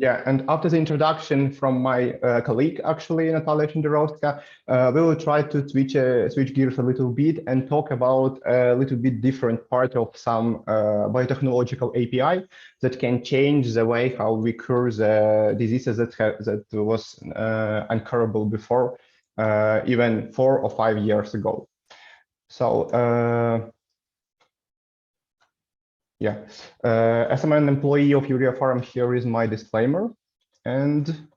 Yeah, and after the introduction from my colleague, actually, Natalia Shenderovska, we will try to switch gears a little bit and talk about a little bit different part of some biotechnological API that can change the way how we cure the diseases that was uncurable before, even 4 or 5 years ago. So. Yeah, as I'm an employee of Yuria-Pharm, here is my disclaimer, and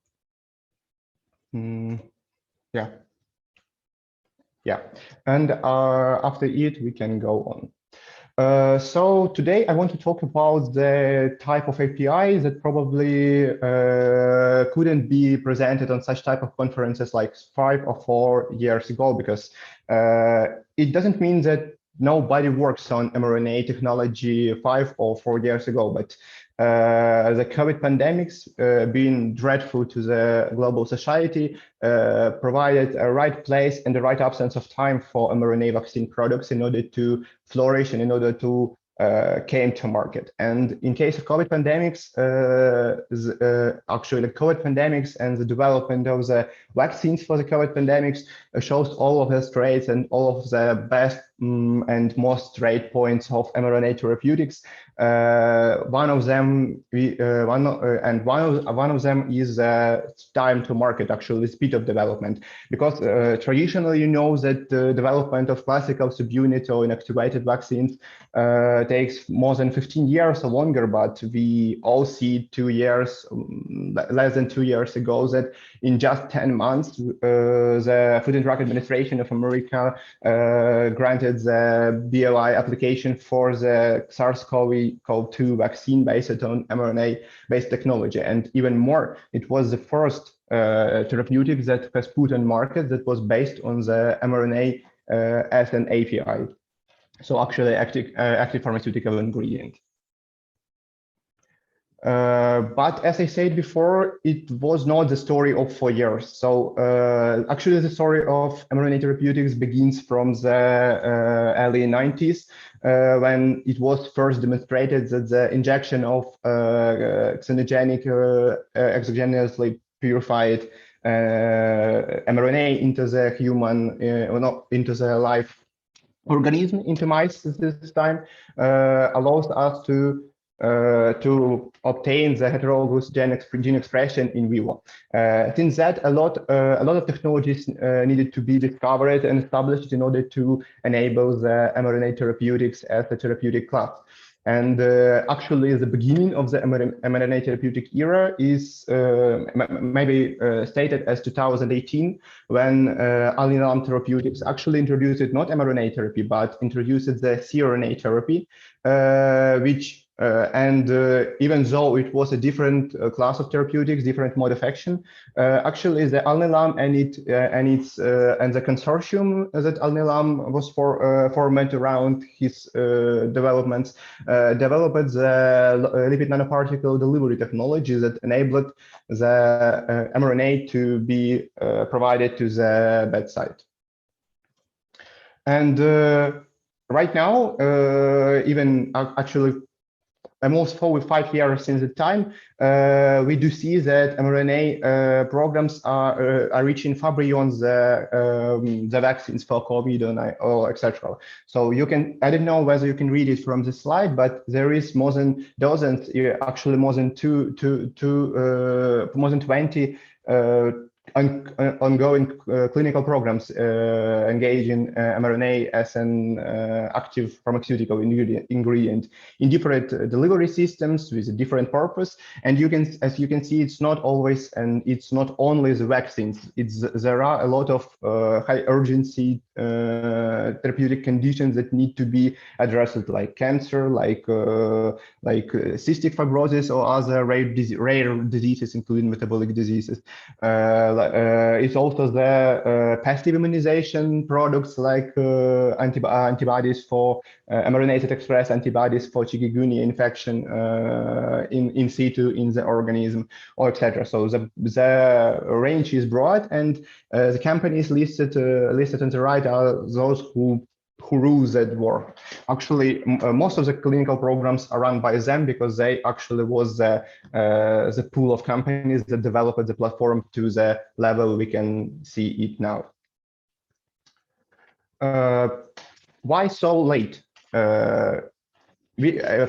yeah, and after it we can go on. So today I want to talk about the type of API that probably couldn't be presented on such type of conferences like 5 or 4 years ago, because it doesn't mean that nobody works on mRNA technology 5 or 4 years ago, but the COVID pandemics, being dreadful to the global society, provided a right place and the right absence of time for mRNA vaccine products in order to flourish and in order to came to market. And in case of COVID pandemics, actually the COVID pandemics and the development of the vaccines for the COVID pandemics shows all of the traits and all of the best and most straight points of mRNA therapeutics. One of them is time to market, actually, speed of development, because traditionally, you know that the development of classical subunit or inactivated vaccines takes more than 15 years or longer, but we all see 2 years, less than 2 years ago, that in just 10 months, the Food and Drug Administration of America granted the BLI application for the SARS-CoV-2 vaccine based on mRNA-based technology. And even more, it was the first therapeutic that was put on market that was based on the mRNA as an API. So actually active pharmaceutical ingredient. But as I said before, it was not the story of 4 years. So actually the story of mRNA therapeutics begins from the early 90s, when it was first demonstrated that the injection of xenogenic, exogenously purified mRNA into the human, into the live organism, into mice this time, allows us to obtain the heterologous gene expression in vivo. Since that, a lot of technologies needed to be discovered and established in order to enable the mRNA therapeutics as a therapeutic class. And actually, the beginning of the mRNA therapeutic era is maybe stated as 2018, when Alnylam Therapeutics actually introduced not mRNA therapy, but introduced the cRNA therapy, which even though it was a different class of therapeutics, different mode of action, actually the Alnylam and the consortium that Alnylam was formed around his developments developed the lipid nanoparticle delivery technology that enabled the mRNA to be provided to the bedside. And right now, even actually almost 4 or 5 years since the time, we do see that mRNA programs are reaching far beyond the vaccines for COVID or etc. So you can, I don't know whether you can read it from the slide, but there is more than dozens, actually more than 20 ongoing clinical programs engaging mRNA as an active pharmaceutical ingredient in different delivery systems with a different purpose. And you can, as you can see, it's not always, and it's not only the vaccines. There are a lot of high urgency therapeutic conditions that need to be addressed, like cancer, like cystic fibrosis or other rare diseases, including metabolic diseases. It's also the passive immunization products like antibodies for mRNA that express antibodies for chikungunya infection in situ in the organism, or etc. So the range is broad, and the companies listed on the right are those who who rules that work. Actually, most of the clinical programs are run by them because they actually was the pool of companies that developed the platform to the level we can see it now. Why so late?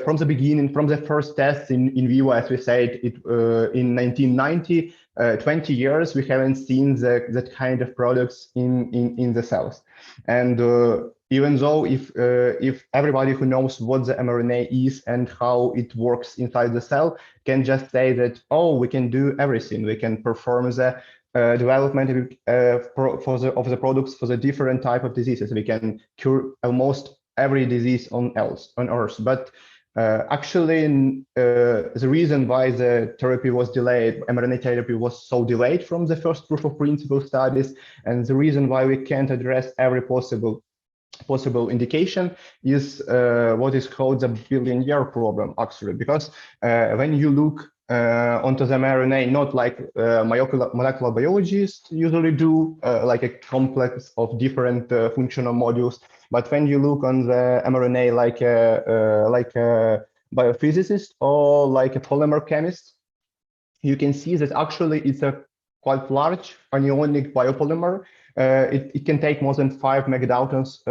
From the beginning, from the first tests in vivo, as we said, in 1990, 20 years, we haven't seen that kind of products in the cells. And even though if everybody who knows what the mRNA is and how it works inside the cell can just say that, oh, we can do everything, we can perform the development of the products for the different type of diseases, we can cure almost every disease on Earth, but actually, the reason why the therapy was delayed, mRNA therapy was so delayed from the first proof of principle studies, and the reason why we can't address every possible indication is what is called the billion-year problem, actually, because when you look onto the mRNA, not like molecular biologists usually do, like a complex of different functional modules. But when you look on the mRNA like a biophysicist or like a polymer chemist, you can see that actually it's a quite large anionic biopolymer. It can take more than 5 megadaltons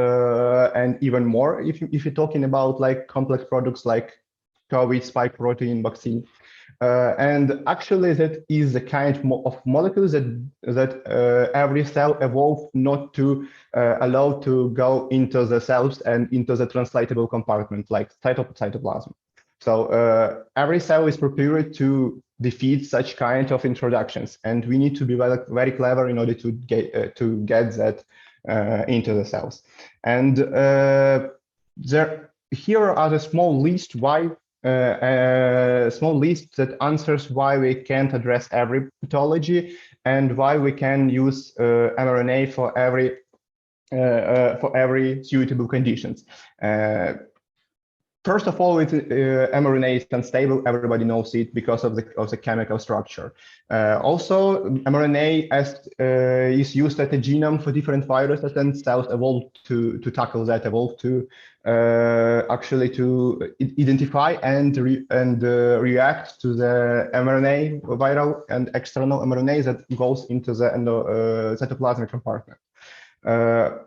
and even more if you're talking about like complex products like COVID spike protein vaccine. And actually, that is the kind of molecules that every cell evolved not to allow to go into the cells and into the translatable compartment like cytoplasm. So every cell is prepared to defeat such kind of introductions, and we need to be very clever in order to get that into the cells. And here are the small list why. Small list that answers why we can't address every pathology and why we can use mRNA for every suitable conditions. First of all, mRNA is unstable. Everybody knows it because of the chemical structure. Also, mRNA is used as a genome for different viruses, and cells evolved to tackle that, evolved to actually to identify and react to the mRNA, viral and external mRNA that goes into the cytoplasmic compartment.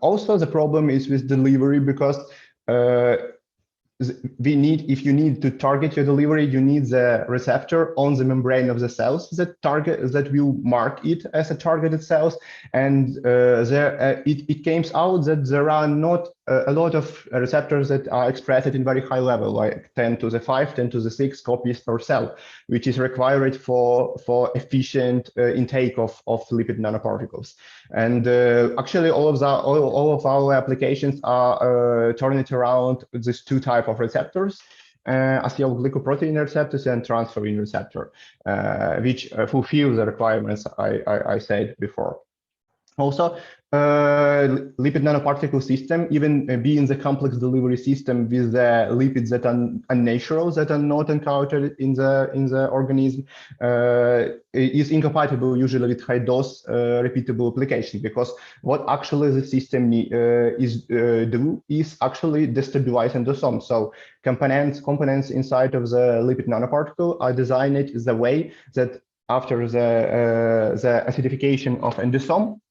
Also, the problem is with delivery because if you need to target your delivery, you need the receptor on the membrane of the cells that will mark it as a targeted cells. And it came out that there are not a lot of receptors that are expressed in very high level, like 10 to the 5, 10 to the 6 copies per cell, which is required for efficient intake of lipid nanoparticles. And actually, all of our applications are turning around these two types of receptors, acetylglycoprotein receptors and transferrin receptor, which fulfill the requirements I said before. Also, lipid nanoparticle system, even being the complex delivery system with the lipids that are unnatural, that are not encountered in the organism, is incompatible usually with high dose repeatable application, because what actually the system is actually destabilize endosome. So components inside of the lipid nanoparticle are designed in the way that after the acidification of endosome,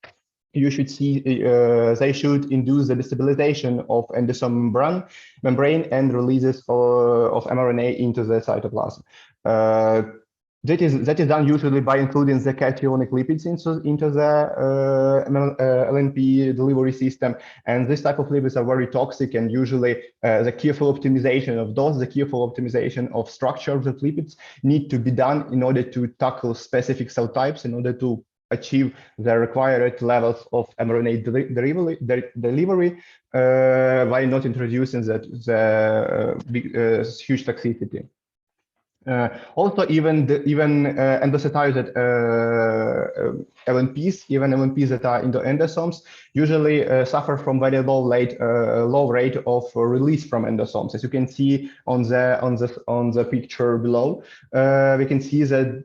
you should see they should induce the destabilization of endosome membrane and releases of mRNA into the cytoplasm. That is done usually by including the cationic lipids into the LNP delivery system. And this type of lipids are very toxic, and usually the careful optimization of those, the careful optimization of structure of the lipids need to be done in order to tackle specific cell types, in order to achieve the required levels of mRNA delivery by not introducing the huge toxicity. Also, even endositized LNPs that are in the endosomes usually suffer from very low rate of release from endosomes. As you can see on the picture below, we can see that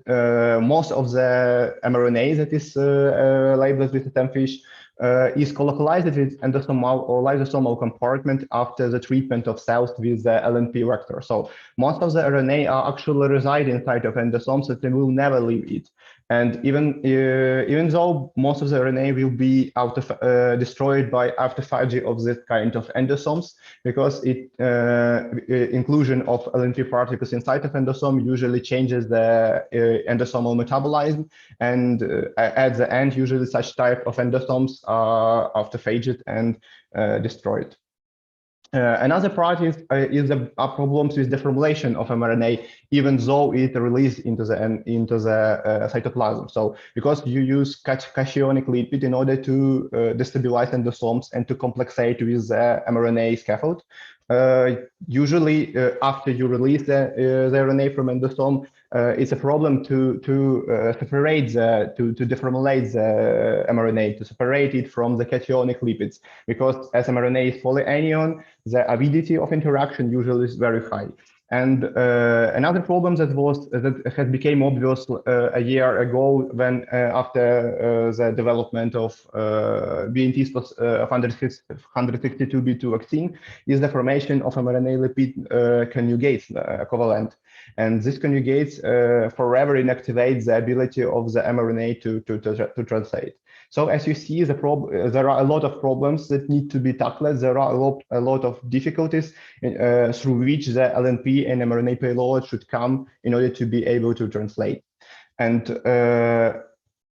most of the mRNA that is labeled with the TEMFISH is colocalized with endosomal or lysosomal compartment after the treatment of cells with the LNP vector. So most of the RNA are actually reside inside of endosomes, so they will never leave it. And even though most of the RNA will be destroyed by autophagy of this kind of endosomes, because inclusion of LNP particles inside of endosome usually changes the endosomal metabolism, and at the end, usually such type of endosomes are autophaged and destroyed. Another part is the problems with the formulation of mRNA, even though it released into the cytoplasm. So because you use cationic lipid in order to destabilize endosomes and to complexate with the mRNA scaffold, usually after you release the RNA from endosome, it's a problem to separate to deformulate the mRNA, to separate it from the cationic lipids, because as mRNA is polyanion, the avidity of interaction usually is very high. And another problem that had became obvious a year ago when after the development of BNT's 162b2 vaccine is the formation of mRNA lipid conjugates covalent. And this conjugates forever inactivates the ability of the mRNA to translate. So as you see, there are a lot of problems that need to be tackled. There are a lot of difficulties through which the LNP and mRNA payload should come in order to be able to translate. And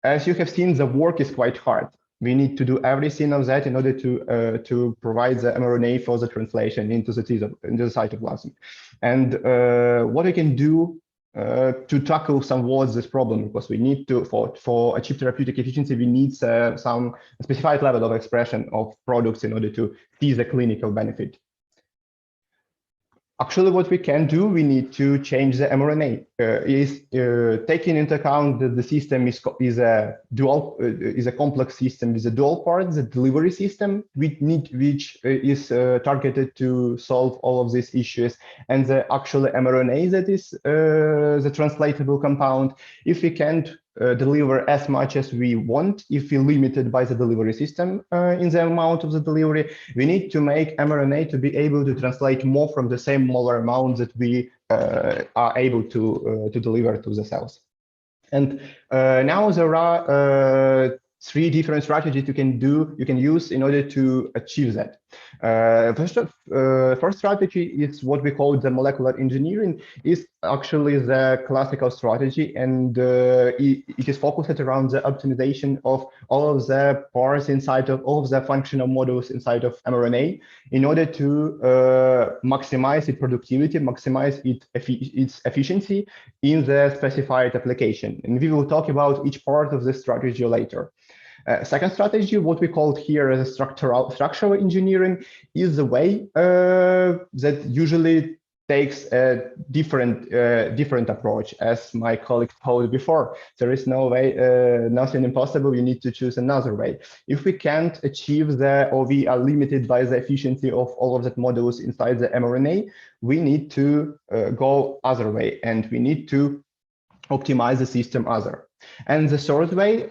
as you have seen, the work is quite hard. We need to do everything of that in order to provide the mRNA for the translation into the cytoplasm. And what we can do to tackle somewhat this problem, because we need to, for achieve therapeutic efficiency, we need some specified level of expression of products in order to see the clinical benefit. Actually, what we can do, we need to change the mRNA. Taking into account that the system is a complex system with a dual part, the delivery system, which is targeted to solve all of these issues, and the actual mRNA that is the translatable compound. If we can't deliver as much as we want, if we're limited by the delivery system in the amount of the delivery, we need to make mRNA to be able to translate more from the same molar amount that we are able to deliver to the cells. And now there are three different strategies you can use in order to achieve that. First strategy is what we call the molecular engineering. Is actually the classical strategy, and it is focused around the optimization of all of the parts inside of all of the functional modules inside of mRNA in order to maximize its productivity, maximize its efficiency in the specified application. And we will talk about each part of this strategy later. Second strategy, what we call here as structural engineering, is the way that usually takes a different approach. As my colleague told before, there is no way, nothing impossible. You need to choose another way. If we can't achieve or we are limited by the efficiency of all of the modules inside the mRNA, we need to go other way, and we need to optimize the system other. And the third way,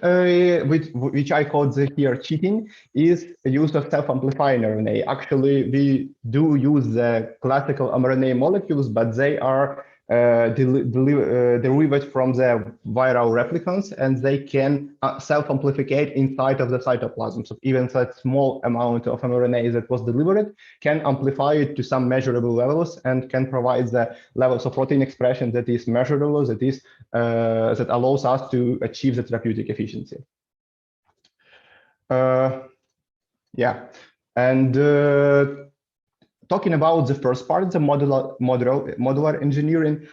which I call here cheating, is the use of self-amplifying RNA. Actually, we do use the classical mRNA molecules, but they are derived from the viral replicants, and they can self-amplificate inside of the cytoplasm. So even such small amount of mRNA that was delivered can amplify it to some measurable levels and can provide the levels of protein expression that is measurable, that allows us to achieve the therapeutic efficiency. Talking about the first part, the modular engineering,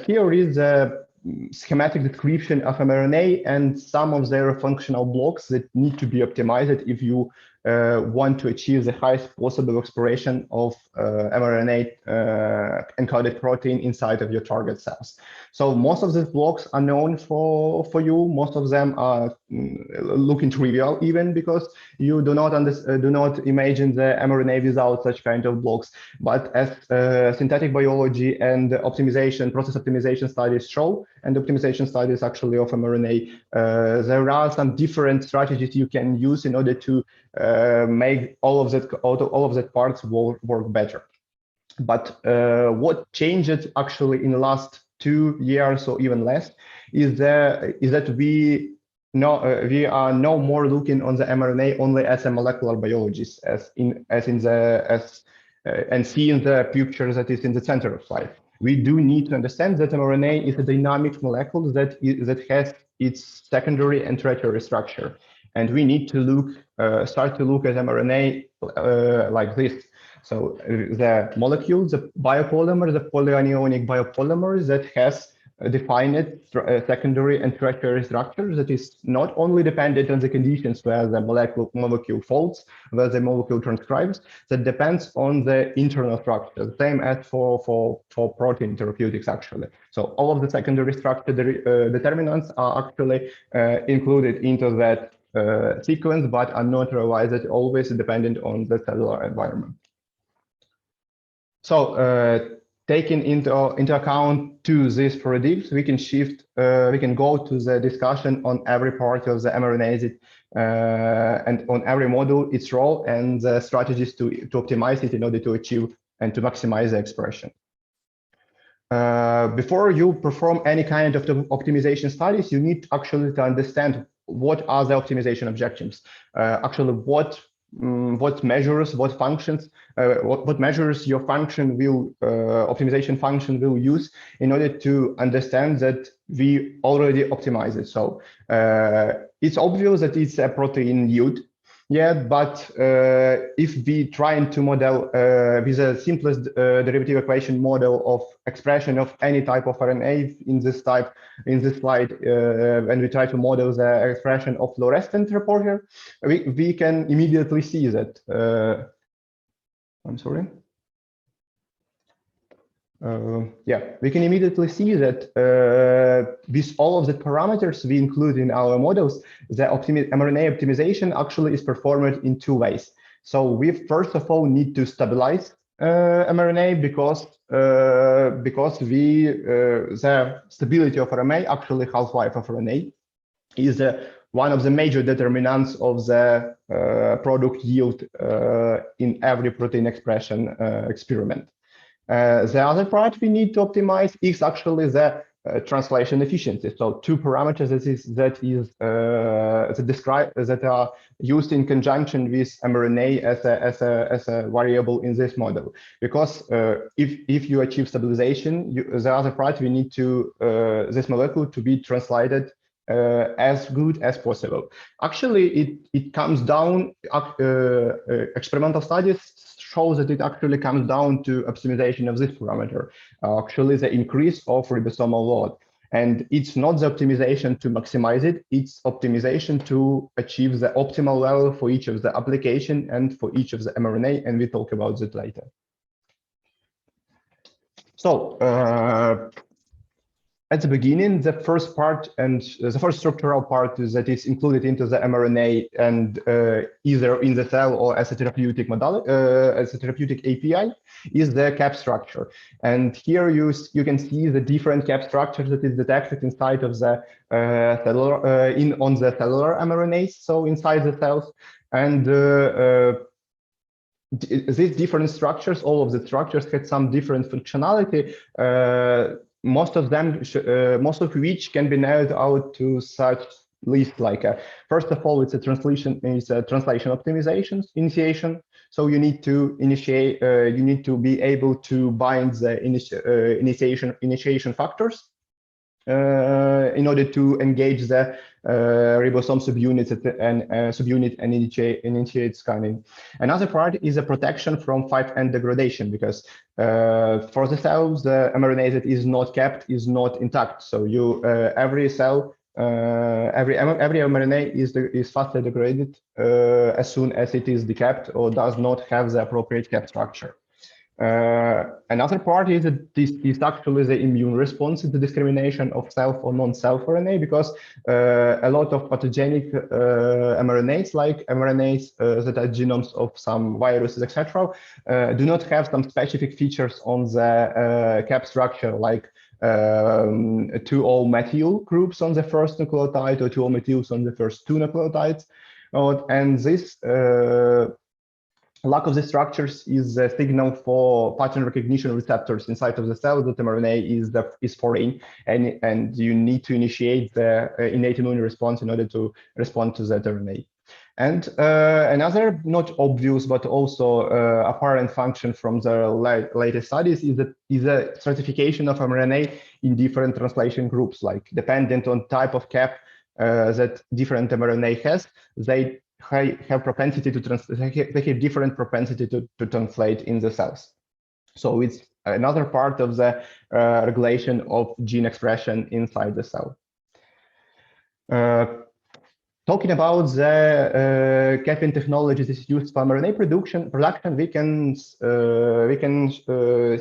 here is a schematic description of mRNA and some of their functional blocks that need to be optimized if you want to achieve the highest possible expression of mRNA encoded protein inside of your target cells. So most of these blocks are known for you. Most of them are looking trivial, even because you do not imagine the mRNA without such kind of blocks. But as synthetic biology and process optimization studies show, and optimization studies actually of mRNA. There are some different strategies you can use in order to make all of that parts work better. But what changed actually in the last 2 years or even less is that we are no more looking on the mRNA only as a molecular biologist, and seeing the picture that is in the center of slide. We do need to understand that mRNA is a dynamic molecule that has its secondary and tertiary structure, and we need to start to look at mRNA like this. So the molecule, the biopolymer, the polyanionic biopolymer that has defined secondary and tertiary structure that is not only dependent on the conditions where the molecule folds, where the molecule transcribes, that depends on the internal structure, same as for protein therapeutics actually. So all of the secondary structure determinants are actually included into that sequence, but are not realized always dependent on the cellular environment. So taking into account to these paradigms, we can go to the discussion on every part of the mRNA and on every module, its role and the strategies to optimize it in order to achieve and to maximize the expression. Before you perform any kind of optimization studies, you need actually to understand what are the optimization objectives. Actually, what measures, what functions, what measures your function optimization function will use in order to understand that we already optimize it. So it's obvious that it's a protein yield, but if we trying to model with the simplest derivative equation model of expression of any type of RNA in this slide, when we try to model the expression of fluorescent reporter, we can immediately see that. I'm sorry. We can immediately see that with all of the parameters we include in our models, the mRNA optimization actually is performed in 2 ways. So we first of all need to stabilize mRNA because the stability of RNA, actually half-life of RNA, is one of the major determinants of the product yield in every protein expression experiment. The other part we need to optimize is actually the translation efficiency. So 2 parameters that are used in conjunction with mRNA as a variable in this model. Because if you achieve stabilization, the other part we need to this molecule to be translated as good as possible. Actually, it comes down. Experimental studies show that it actually comes down to optimization of this parameter. Actually, the increase of ribosomal load, and it's not the optimization to maximize it; it's optimization to achieve the optimal level for each of the application and for each of the mRNA, and we talk about that later. So. At the beginning, the first part and the first structural part that is included into the mRNA and either in the cell or as a therapeutic modality, as a therapeutic API, is the cap structure. And here you can see the different cap structures that is detected inside of the on the cellular mRNAs, so inside the cells. And these different structures, all of the structures had some different functionality. Most of which can be narrowed out to such list like first of all, it's a translation optimization initiation. So you need to initiate, you need to be able to bind the initiation factors in order to engage the ribosome subunits and initiate scanning. Another part is a protection from 5' degradation, because for the cells, the mRNA that is not kept is not intact. So every cell, every mRNA is faster degraded as soon as it is decapped or does not have the appropriate cap structure. Another part is that this is actually the immune response to the discrimination of self or non-self RNA, because a lot of pathogenic mRNAs, like mRNAs that are genomes of some viruses, etc., do not have some specific features on the cap structure, like two all-methyl groups on the first nucleotide or two all-methyls on the first two nucleotides. And this lack of the structures is a signal for pattern recognition receptors inside of the cell that mRNA is foreign, and you need to initiate the innate immune response in order to respond to that RNA. And another not obvious but also apparent function from the latest studies is a stratification of mRNA in different translation groups, like dependent on type of cap that different mRNA has, they have propensity to they have different propensity to translate in the cells. So it's another part of the regulation of gene expression inside the cell. Talking about the capping technologies is used for mRNA production, we can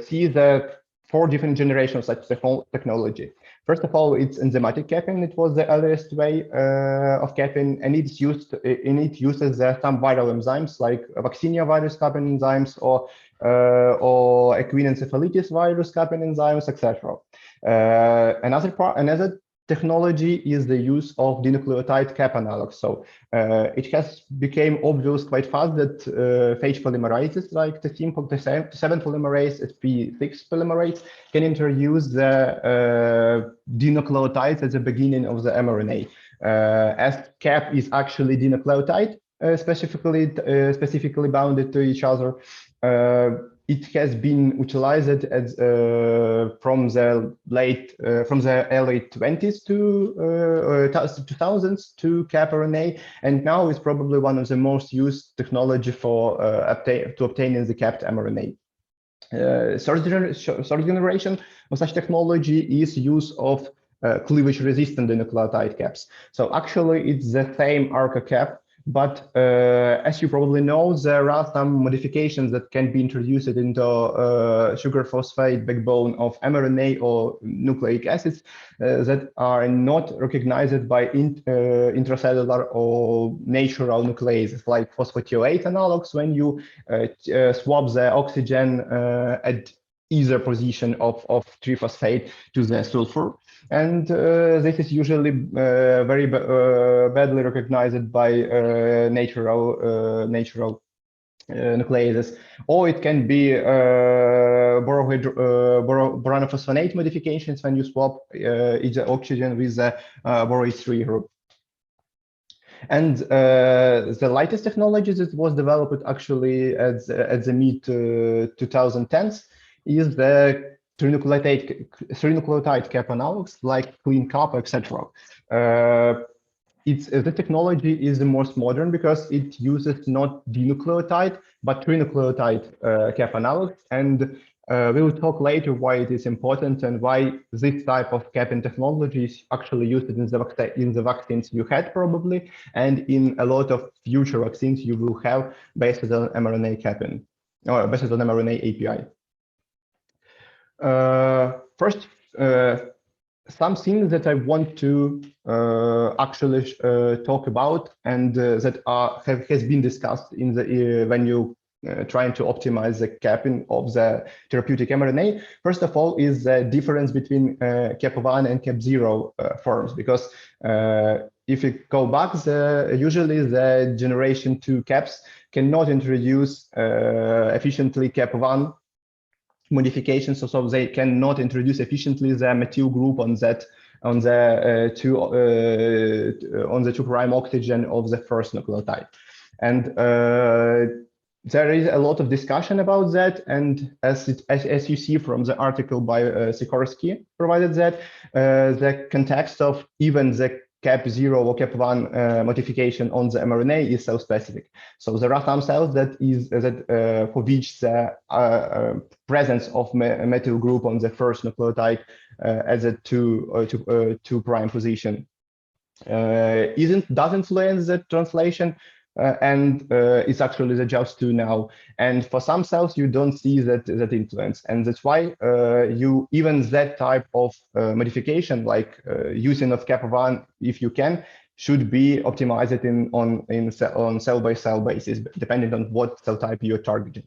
see the 4 different generations of such technology. First of all, it's enzymatic capping. It was the earliest way of capping, and it uses some viral enzymes like vaccinia virus capping enzymes or equine encephalitis virus capping enzymes, etc. Another technology is the use of dinucleotide cap analogs. So it has become obvious quite fast that phage polymerases like the simple T7 polymerase, SP6 polymerase can introduce the dinucleotides at the beginning of the mRNA. As cap is actually dinucleotide, specifically bounded to each other. It has been utilized as from the early 20s to 2000s to cap RNA, and now it's probably one of the most used technology for obtaining the capped mRNA. Third generation of such technology is use of cleavage-resistant dinucleotide caps. So actually, it's the same ARCA cap, but as you probably know, there are some modifications that can be introduced into sugar phosphate backbone of mRNA or nucleic acids that are not recognized by intracellular or natural nucleases, like phosphatidylate analogs, when you swap the oxygen at either position of triphosphate to the sulfur. And this is usually very badly recognized by natural nucleases, or it can be boroanophosphonate modifications when you swap either oxygen with the boroH3 group. And the latest technology that was developed actually at the mid 2010s is the trinucleotide cap analogs like clean cap, etc. The technology is the most modern because it uses not dinucleotide but trinucleotide cap analogs, and we will talk later why it is important and why this type of capping technology is actually used in the vaccines you had probably, and in a lot of future vaccines you will have based on mRNA capping or based on mRNA API. First, some things that I want to actually talk about and that has been discussed in the when you trying to optimize the capping of the therapeutic mRNA. First of all, is the difference between cap1 and cap0 forms, because if you go back, usually the generation 2 caps cannot introduce efficiently cap1 modifications, so they cannot introduce efficiently the methyl group on the 2' oxygen of the first nucleotide. And there is a lot of discussion about that, and as you see from the article by Sikorsky provided that the context of even the cap0 or cap1 modification on the mRNA is cell specific. So there are some cells that for which the presence of methyl group on the first nucleotide as a 2' position does influence the translation, and it's actually the just2 now. And for some cells, you don't see that influence, and that's why even that type of modification, like using of cap1, if you can, should be optimized on cell by cell basis, depending on what cell type you're targeting.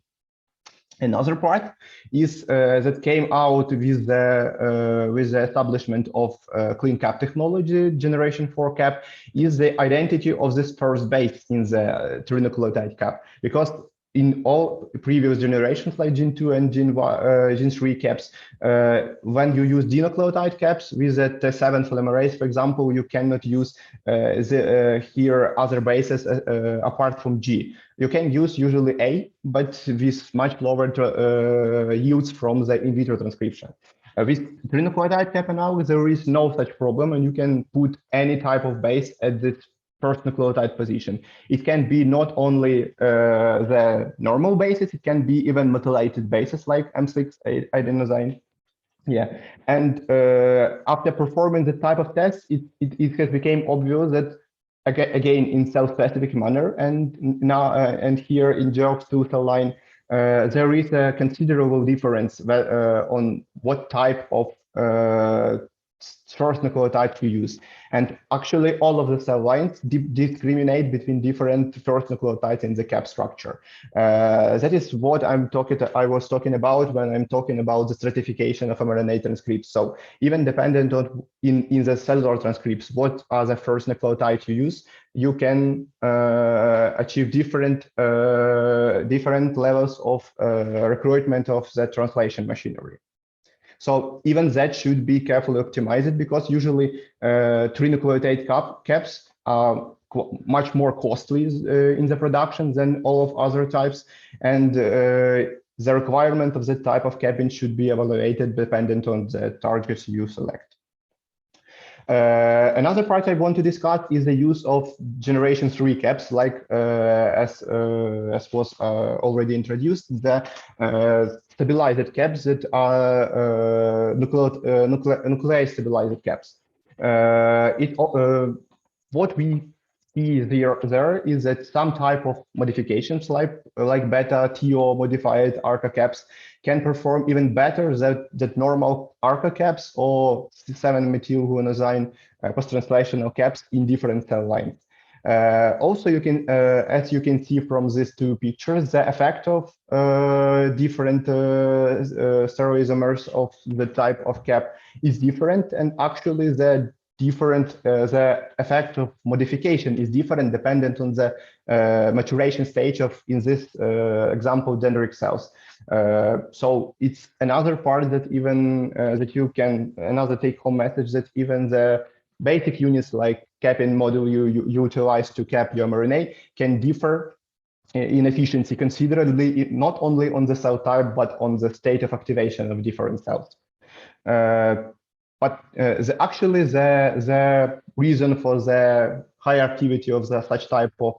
Another part is that came out with the establishment of clean cap technology, generation 4 cap, is the identity of this first base in the trinucleotide cap. Because in all previous generations like Gen 2 and Gen 3 caps, when you use dinucleotide caps with the T7 polymerase, for example, you cannot use here other bases apart from G. You can use usually A, but with much lower yields from the in vitro transcription. With trinucleotide cap now, there is no such problem, and you can put any type of base at this first nucleotide position. It can be not only the normal bases, it can be even methylated bases like M6 adenosine. Yeah, and after performing the type of test, it has become obvious that again in cell-specific manner, and now and here in GeoX2 cell line, there is a considerable difference on what type of first nucleotide to use. And actually all of the cell lines discriminate between different first nucleotides in the cap structure. That is what I was talking about when I'm talking about the stratification of mRNA transcripts. So even dependent on in the cellular transcripts, what are the first nucleotides you use, you can achieve different levels of recruitment of the translation machinery. So even that should be carefully optimized, because usually trinucleotide caps are much more costly in the production than all of other types, and the requirement of that type of capping should be evaluated dependent on the targets you select. Another part I want to discuss is the use of generation 3 caps, like as was already introduced, the stabilized caps that are nuclei stabilized caps. What we see there is that some type of modifications like beta TO modified ARCA caps can perform even better than normal ARCA caps or 7-methylguanosine post-translational caps in different cell lines. Also, you can, as you can see from these two pictures, the effect of different stereoisomers of the type of cap is different, and actually the effect of modification is different dependent on the maturation stage of, in this example, dendritic cells. So it's another part that even that you can, another take-home message, that even the basic units like capping module you utilize to cap your mRNA can differ in efficiency considerably, not only on the cell type, but on the state of activation of different cells. But actually, the reason for the high activity of such type of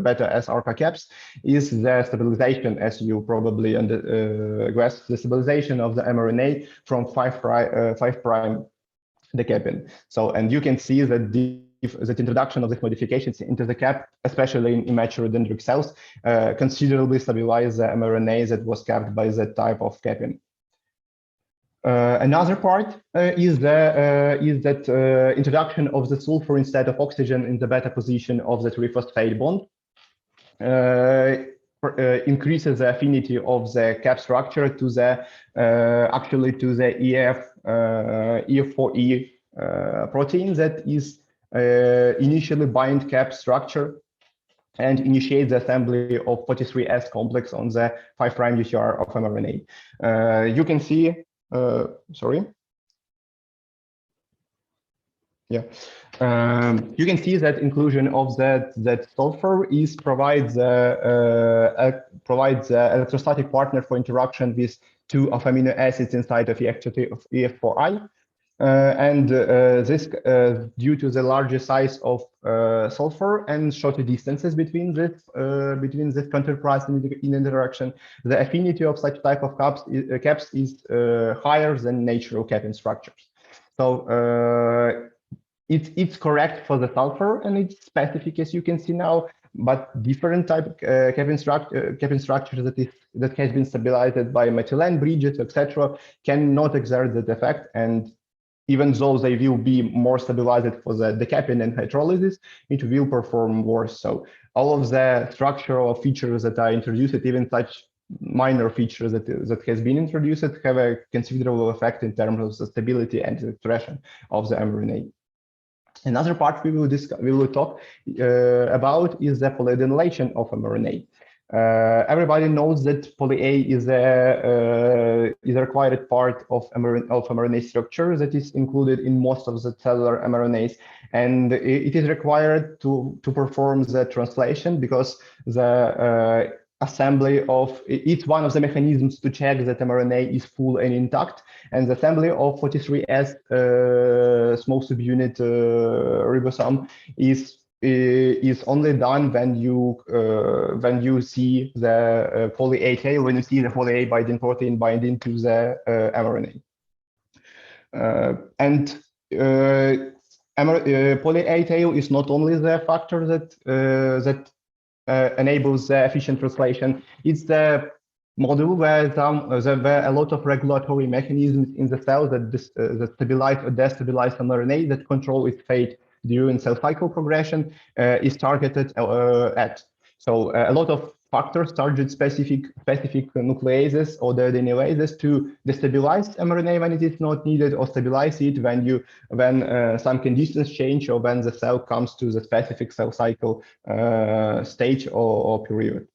beta S ARCA caps is the stabilization, as you probably guessed, the stabilization of the mRNA from 5' decapping. So, and you can see that that introduction of these modifications into the cap, especially in immature dendritic cells, considerably stabilize the mRNA that was capped by that type of capping. Another part is that introduction of the sulfur instead of oxygen in the beta position of the triphosphate bond increases the affinity of the cap structure to the actually to the EF4E protein that is initially bind cap structure and initiate the assembly of 43S complex on the 5' UTR of mRNA. You can see. Sorry. Yeah, you can see that inclusion of that sulfur provides electrostatic partner for interaction with two of amino acids inside of EF4I. And this due to the larger size of sulfur and shorter distances between this counterparts in interaction, the affinity of such type of caps is higher than natural capping structures. So it's correct for the sulfur and it's specific, as you can see now, but different type capping structure that has been stabilized by methylene bridges, etc., cannot exert that effect. And even though they will be more stabilized for the decapping and hydrolysis, it will perform worse. So all of the structural features that are introduced, even such minor features that has been introduced have a considerable effect in terms of the stability and the expression of the mRNA. Another part we will talk about is the polyadenylation of mRNA. Everybody knows that poly-A is a required part of mRNA structure that is included in most of the cellular mRNAs, and it is required to perform the translation because the assembly of it's one of the mechanisms to check that mRNA is full and intact, and the assembly of 43S small subunit ribosome is only done when you see the poly-A tail, when you see the poly-A binding protein binding to the mRNA. Poly-A tail is not only the factor that enables the efficient translation. It's the module where there are a lot of regulatory mechanisms in the cell that stabilize or destabilize mRNA that control its fate during cell cycle progression is targeted at. So a lot of factors target specific nucleases or the adenylases to destabilize mRNA when it is not needed, or stabilize it when some conditions change, or when the cell comes to the specific cell cycle stage or period.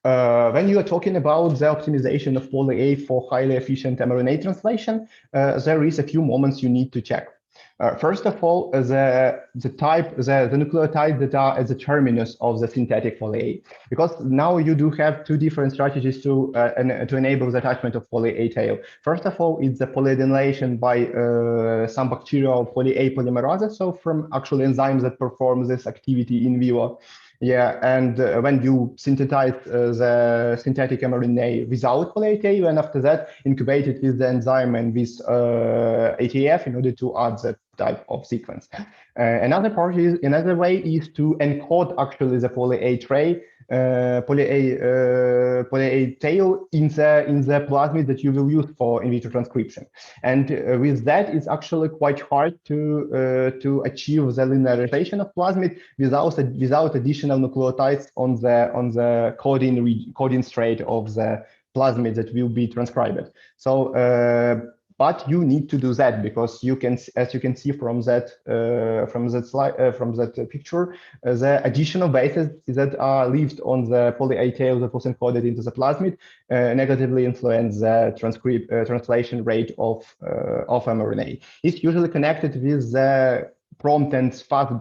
When you are talking about the optimization of poly-A for highly efficient mRNA translation, there is a few moments you need to check. First of all, the nucleotides that are at the terminus of the synthetic poly-A, because now you do have two different strategies to enable the attachment of poly-A tail. First of all, it's the polyadenylation by some bacterial poly-A polymerase, so from actual enzymes that perform this activity in vivo. Yeah, and when you synthesize the synthetic mRNA without poly-A tail, and after that incubate it with the enzyme and with ATF in order to add that type of sequence. Another way is to encode actually the poly-A tray, poly-A tail in the plasmid that you will use for in vitro transcription. And with that, it's actually quite hard to achieve the linearization of plasmid without additional nucleotides on the coding straight of the plasmid that will be transcribed. So but you need to do that because you can, as you can see from that slide, from that picture, the additional bases that are left on the poly-A tail that was encoded into the plasmid negatively influence the translation rate of mRNA. It's usually connected with the prompt and fast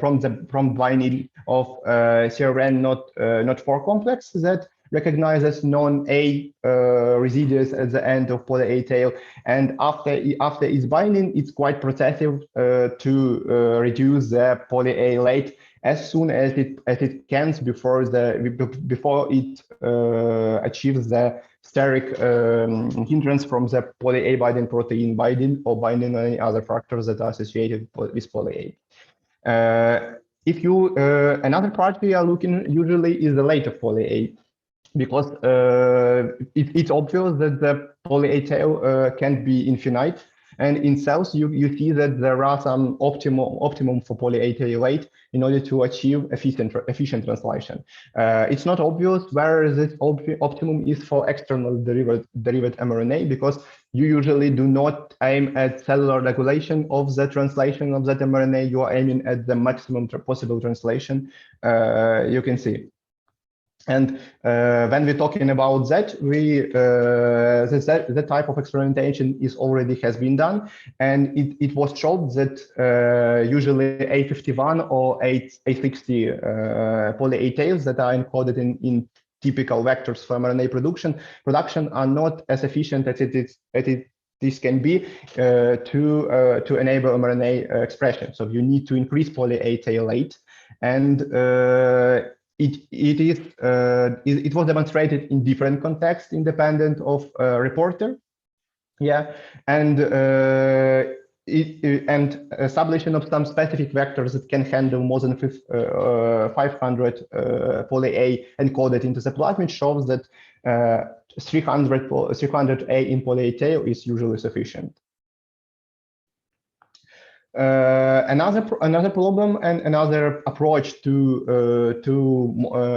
prompt binding of CRN not 4 complex that recognizes non-A residues at the end of poly-A tail, and after its binding, it's quite processive to reduce the poly-A late as soon as it can before it achieves the steric hindrance from the poly-A binding protein binding or binding any other factors that are associated with poly-A. Another part we are looking usually is the later poly-A, because it's obvious that the poly-A tail can be infinite, and in cells you see that there are some optimum for poly-A tail late in order to achieve efficient translation. It's not obvious where this optimum is for external derived mRNA, because you usually do not aim at cellular regulation of the translation of that mRNA. You are aiming at the maximum possible translation. You can see. And when we're talking about that, the type of experimentation has been done, and it was shown that usually A51 or A60 poly-A tails that are encoded in typical vectors for mRNA production are not as efficient as this can be to enable mRNA expression. So you need to increase poly-A tail rate, and it was demonstrated in different contexts, independent of reporter. Yeah, and establishment of some specific vectors that can handle more than 500 poly-A encoded into the plasmid shows that 300A in poly-A tail is usually sufficient. Another problem and another approach to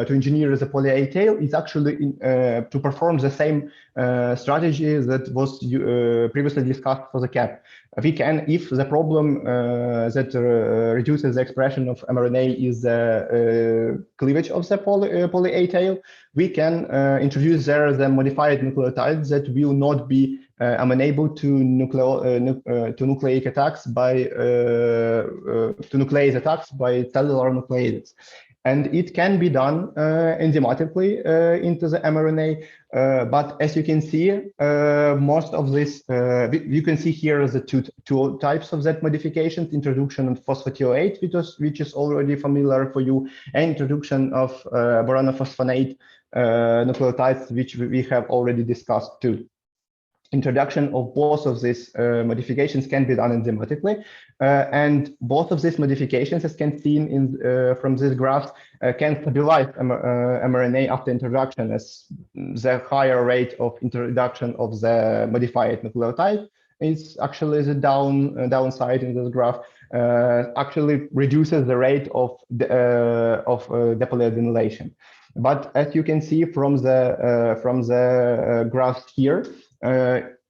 engineer the poly-A tail is actually to perform the same strategy that was previously discussed for the cap. We can, if the problem that reduces the expression of mRNA is the cleavage of the poly-A tail, we can introduce there the modified nucleotides that will not be amenable to nucleic attacks by nuclease attacks by cellular nucleases. And it can be done enzymatically into the mRNA, but as you can see, most of this, you can see here the two types of that modifications: introduction of phosphatidylate, which is already familiar for you, and introduction of boronophosphanate nucleotides, which we have already discussed too. Introduction of both of these modifications can be done enzymatically, and both of these modifications, as can be seen in from this graph, can stabilize mRNA after introduction, as the higher rate of introduction of the modified nucleotide is actually the downside in this graph, actually reduces the rate of depolyadenylation. But as you can see from the graph here,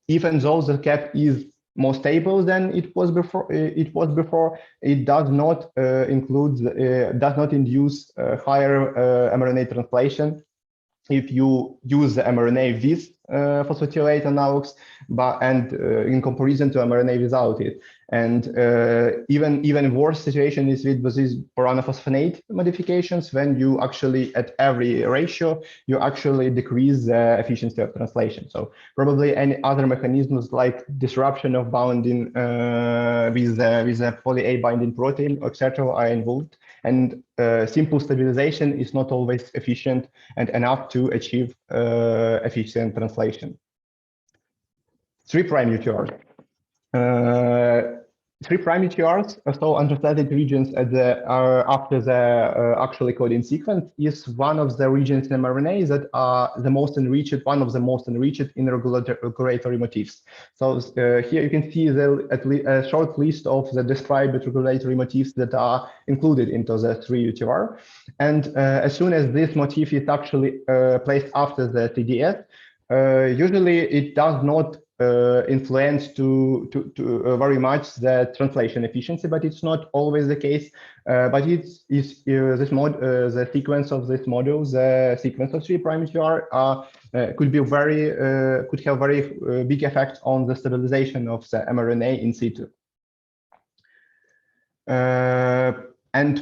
even though the cap is more stable than it was before, it does not induce higher mRNA translation if you use the mRNA with phosphatidylate analogs, and in comparison to mRNA without it. And even worse situation is with these boronophosphanate modifications, when you actually, at every ratio, you actually decrease the efficiency of translation. So probably any other mechanisms like disruption of binding with a poly-A binding protein, etc., are involved. And simple stabilization is not always efficient and enough to achieve efficient translation. 3' UTRs. 3' UTRs, so untranslated regions after the actually coding sequence, is one of the regions in mRNA that are the most enriched, one of the most enriched in regulatory motifs. So here you can see a short list of the described regulatory motifs that are included into the 3' UTR. And as soon as this motif is actually placed after the TDS, usually it does not influence to very much the translation efficiency, but it's not always the case. But it's the sequence of this module, the sequence of 3' UTR, could have very big effect on the stabilization of the mRNA in situ. And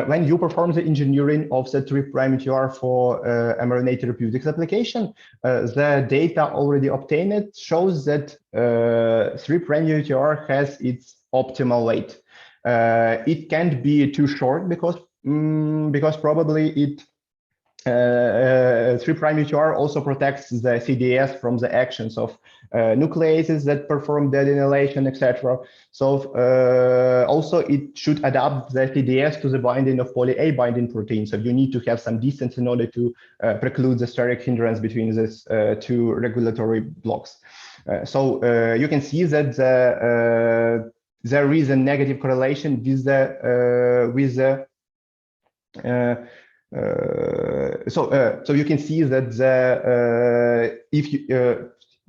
when you perform the engineering of the 3' UTR for mRNA therapeutics application, the data already obtained shows that 3' UTR has its optimal weight. It can't be too short because probably it 3' UTR also protects the CDS from the actions of nucleases that perform deadenylation, etc. So also it should adapt the CDS to the binding of poly-A binding protein. So you need to have some distance in order to preclude the steric hindrance between these two regulatory blocks. So you can see that there is a negative correlation with so you can see that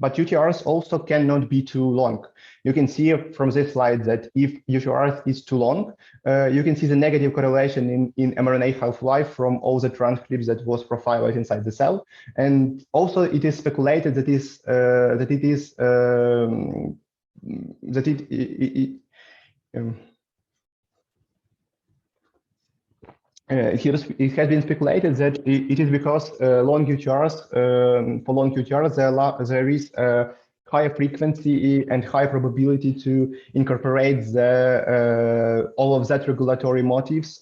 but UTRs also cannot be too long. You can see from this slide that if UTR is too long, you can see the negative correlation in mRNA half-life from all the transcripts that was profiled inside the cell. And also it is speculated that it has been speculated that it is because long UTRs, for long UTRs, there is a higher frequency and high probability to incorporate all of that regulatory motifs,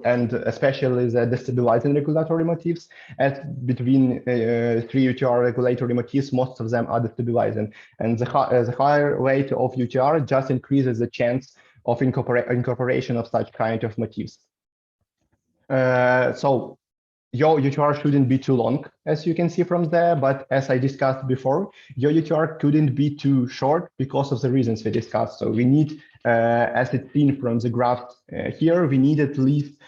and especially the destabilizing regulatory motifs. As between 3' UTR regulatory motifs, most of them are destabilizing, and the higher weight of UTR just increases the chance of incorporation of such kind of motifs. So your UTR shouldn't be too long, as you can see from there, but as I discussed before, your UTR couldn't be too short because of the reasons we discussed. So we need as it's seen from the graph here, we need at least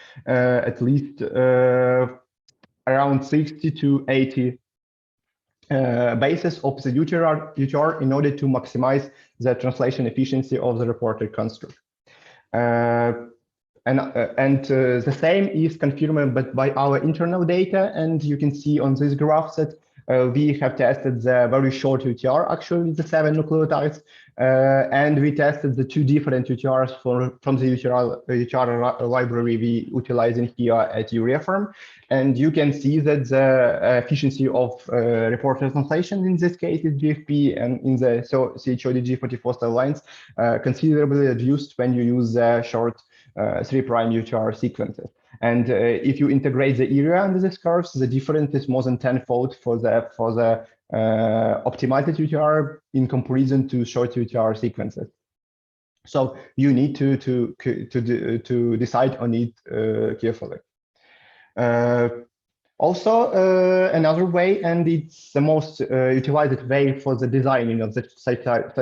around 60 to 80 bases of the UTR in order to maximize the translation efficiency of the reported construct. And the same is confirmed by our internal data, and you can see on this graph that we have tested the very short UTR, actually the 7 nucleotides, and we tested the 2 different UTRs from the UTR library we utilize in here at Yuria-Pharm. And you can see that the efficiency of reported translation in this case is GFP, and in the CHO-DG44 cell lines considerably reduced when you use the short 3' UTR sequences. And if you integrate the area under these curves, the difference is more than 10-fold for the optimized UTR in comparison to short UTR sequences. So you need to decide on it carefully. Also, another way, and it's the most utilized way for the designing of the such type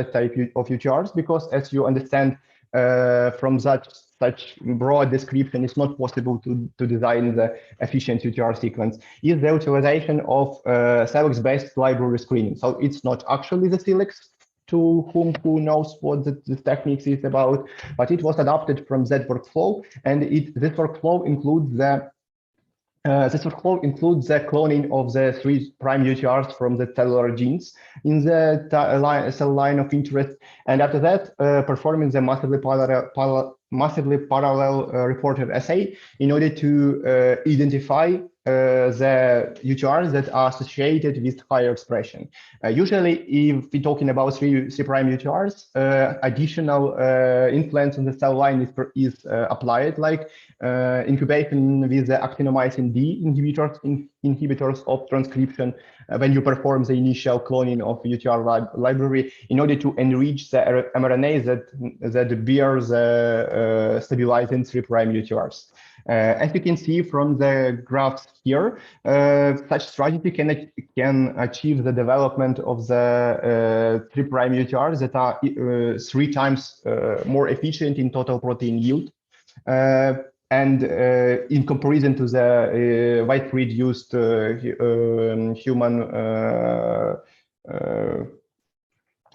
of UTRs, because as you understand from such broad description, it's not possible to design the efficient UTR sequence, is the utilization of Celix-based library screening. So it's not actually the Celix, to who knows what the techniques is about, but it was adapted from that workflow, and this workflow includes the cloning of the 3' UTRs from the cellular genes in the cell line of interest, and after that, performing the massively parallel reported assay in order to identify the UTRs that are associated with higher expression. Usually, if we're talking about 3' UTRs, additional influence on the cell line is applied, like incubation with the actinomycin D inhibitors of transcription when you perform the initial cloning of UTR library in order to enrich the mRNA that bears stabilizing 3' UTRs. As you can see from the graphs here, such strategy can achieve the development of the 3' UTRs that are 3 times more efficient in total protein yield. And in comparison to the widespread used human,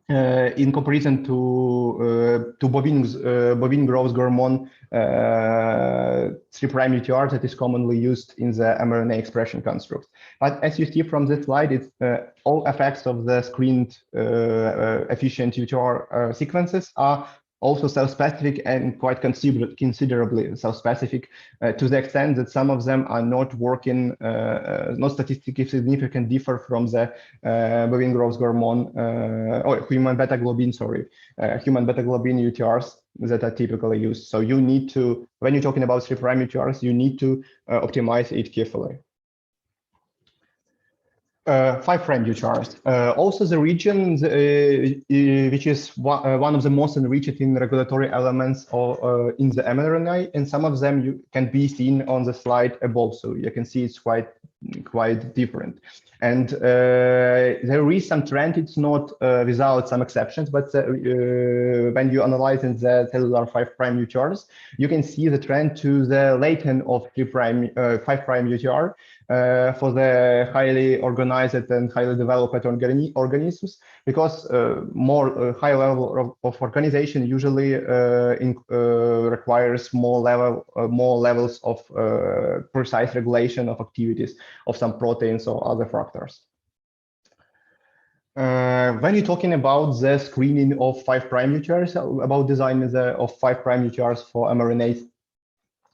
in comparison to bovine growth hormone 3' UTR that is commonly used in the mRNA expression constructs. But as you see from this slide, it's all effects of the screened efficient UTR sequences are also cell-specific and quite considerably cell-specific to the extent that some of them are not working, not statistically significant, differ from the bovine growth hormone or human beta globin, human beta globin UTRs that are typically used. So you need to, when you're talking about 3' UTRs, you need to optimize it carefully. 5' UTRs. Also the region which is one of the most enriched in regulatory elements or in the mRNA, and some of them can be seen on the slide above. So you can see it's quite different. And there is some trend, it's not without some exceptions, but when you analyze the cellular 5' UTRs, you can see the trend to the latent of 5' UTR for the highly organized and highly developed organisms, because more high level of organization usually requires more levels of precise regulation of activities of some proteins or other factors. When you're talking about the screening of 5' UTRs, about design of 5' UTRs for mRNAs,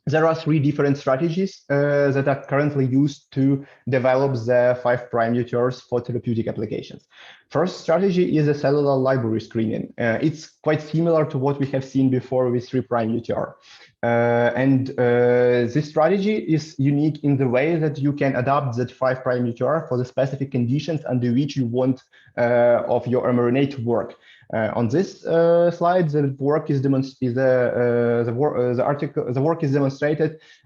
there are 3 different strategies that are currently used to develop the 5' UTRs for therapeutic applications. First strategy is the cellular library screening. It's quite similar to what we have seen before with 3' UTR. This strategy is unique in the way that you can adapt that 5' UTR for the specific conditions under which you want of your mRNA to work. On this slide, the work is demonstrated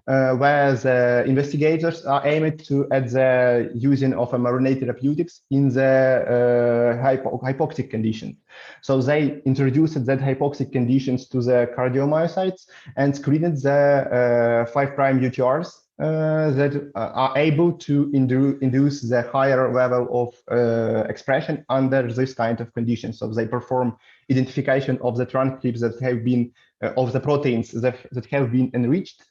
where the investigators are aimed to add the using of mRNA therapeutics in the hypoxic conditions. So they introduced that hypoxic conditions to the cardiomyocytes and screened the 5' UTRs that are able to induce the higher level of expression under this kind of conditions. So they perform identification of the transcripts that have been of the proteins that have been enriched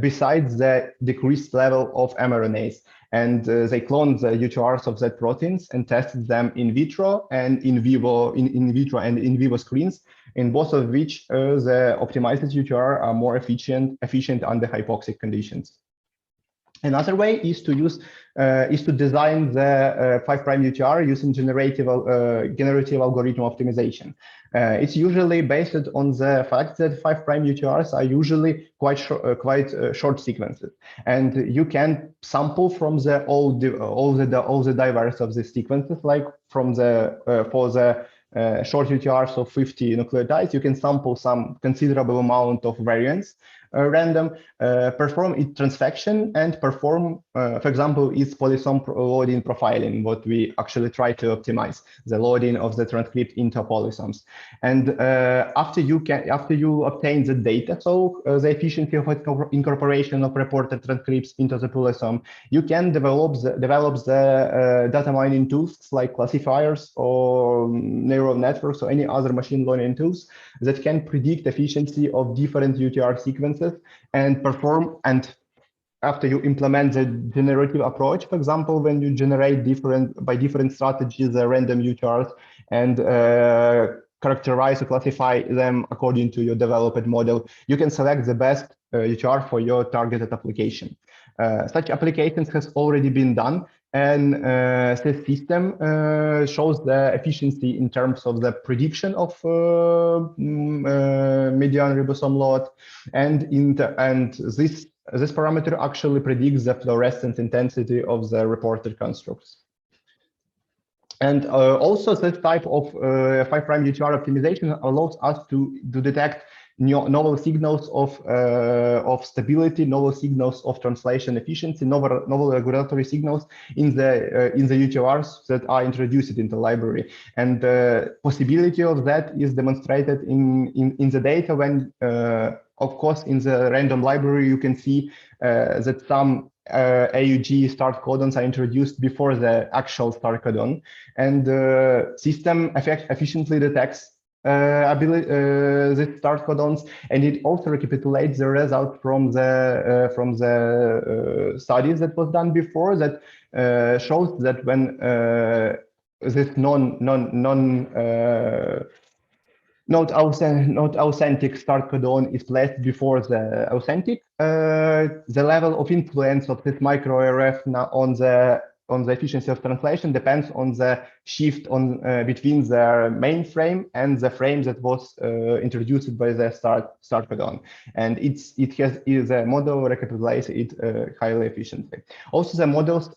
besides the decreased level of mRNAs. And they cloned the UTRs of that proteins and tested them in vitro and in vivo, in vitro and in vivo screens, in both of which the optimized UTR are more efficient under hypoxic conditions. Another way is to design the 5' UTR using generative algorithm optimization. It's usually based on the fact that 5' UTRs are usually quite short sequences, and you can sample from all the divers of the sequences, like from the for the short UTRs of 50 nucleotides, you can sample some considerable amount of variants, random, perform its transfection, and perform, for example, its polysome loading profiling, what we actually try to optimize, the loading of the transcript into polysomes. And after you obtain the data, so the efficiency of incorporation of reported transcripts into the polysome, you can develop the data mining tools like classifiers or neural networks or any other machine learning tools that can predict efficiency of different UTR sequences and perform. And after you implement the generative approach, for example, when you generate by different strategies the random UTRs and characterize or classify them according to your developed model, you can select the best UTR for your targeted application. Such applications has already been done, and this system shows the efficiency in terms of the prediction of median ribosome load, and this parameter actually predicts the fluorescence intensity of the reported constructs. And also this type of 5' UTR optimization allows us to detect novel signals of stability, novel signals of translation efficiency, novel regulatory signals in the UTRs that are introduced in the library. And the possibility of that is demonstrated in the data when, of course, in the random library, you can see that some AUG start codons are introduced before the actual start codon, and the system efficiently detects the start codons, and it also recapitulates the result from the studies that was done before that shows that when this not authentic start codon is placed before the authentic, the level of influence of this micro RF on the efficiency of translation depends on the shift between the main frame and the frame that was introduced by the start codon, and the model recapitulates it highly efficiently. Also, the models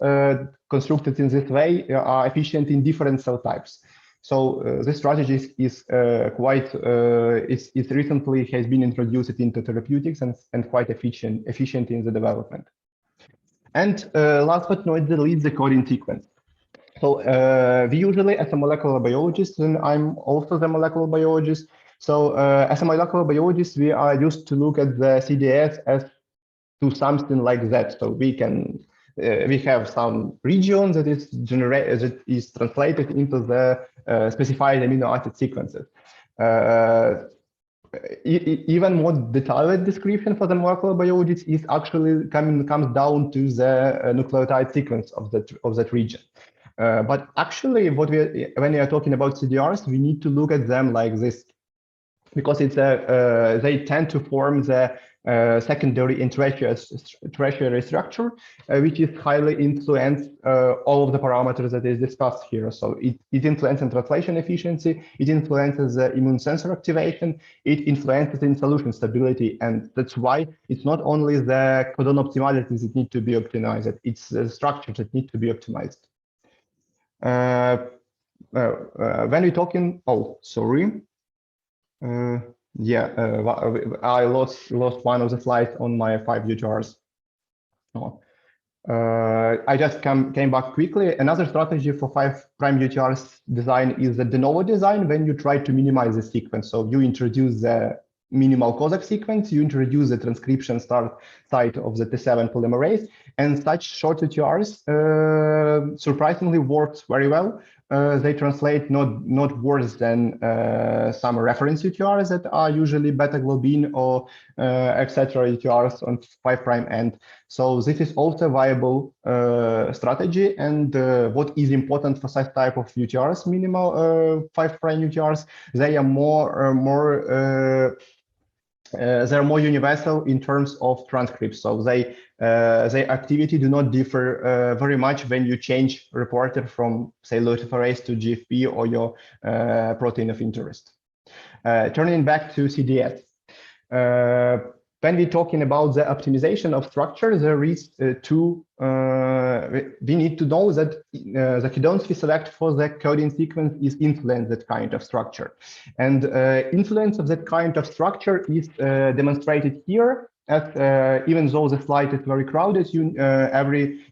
constructed in this way are efficient in different cell types. So this strategy is recently has been introduced into therapeutics and quite efficient in the development. And last but not the least, the coding sequence. So we usually, as a molecular biologist, and I'm also the molecular biologist. So as a molecular biologist, we are used to look at the CDS as to something like that. So we have some region that is translated into the specified amino acid sequences. Even more detailed description for the molecular biologist is actually comes down to the nucleotide sequence of that region. But actually, when we are talking about CDRs, we need to look at them like this, because they tend to form the secondary and tertiary structure, which is highly influenced all of the parameters that is discussed here. So it influences translation efficiency, it influences the immune sensor activation, it influences in solution stability, and that's why it's not only the codon optimalities that need to be optimized, it's the structures that need to be optimized. when we're talking, oh, sorry. Yeah, I lost one of the slides on my 5 UTRs. Oh. I just came back quickly. Another strategy for 5' UTRs design is the de novo design, when you try to minimize the sequence. So you introduce the minimal Kozak sequence, you introduce the transcription start site of the T7 polymerase, and such short UTRs surprisingly works very well. They translate not worse than some reference UTRs that are usually beta globin or etc. UTRs on 5' end. So this is also a viable strategy. And what is important for such type of UTRs, minimal 5' UTRs, they are they're more universal in terms of transcripts. So their activity do not differ very much when you change reporter from, say, lutefarase to GFP or your protein of interest. Turning back to CDS. When we're talking about the optimization of structure, there is we need to know that the codons we select for the coding sequence is influence that kind of structure. And influence of that kind of structure is demonstrated here. Even though the slide is very crowded, you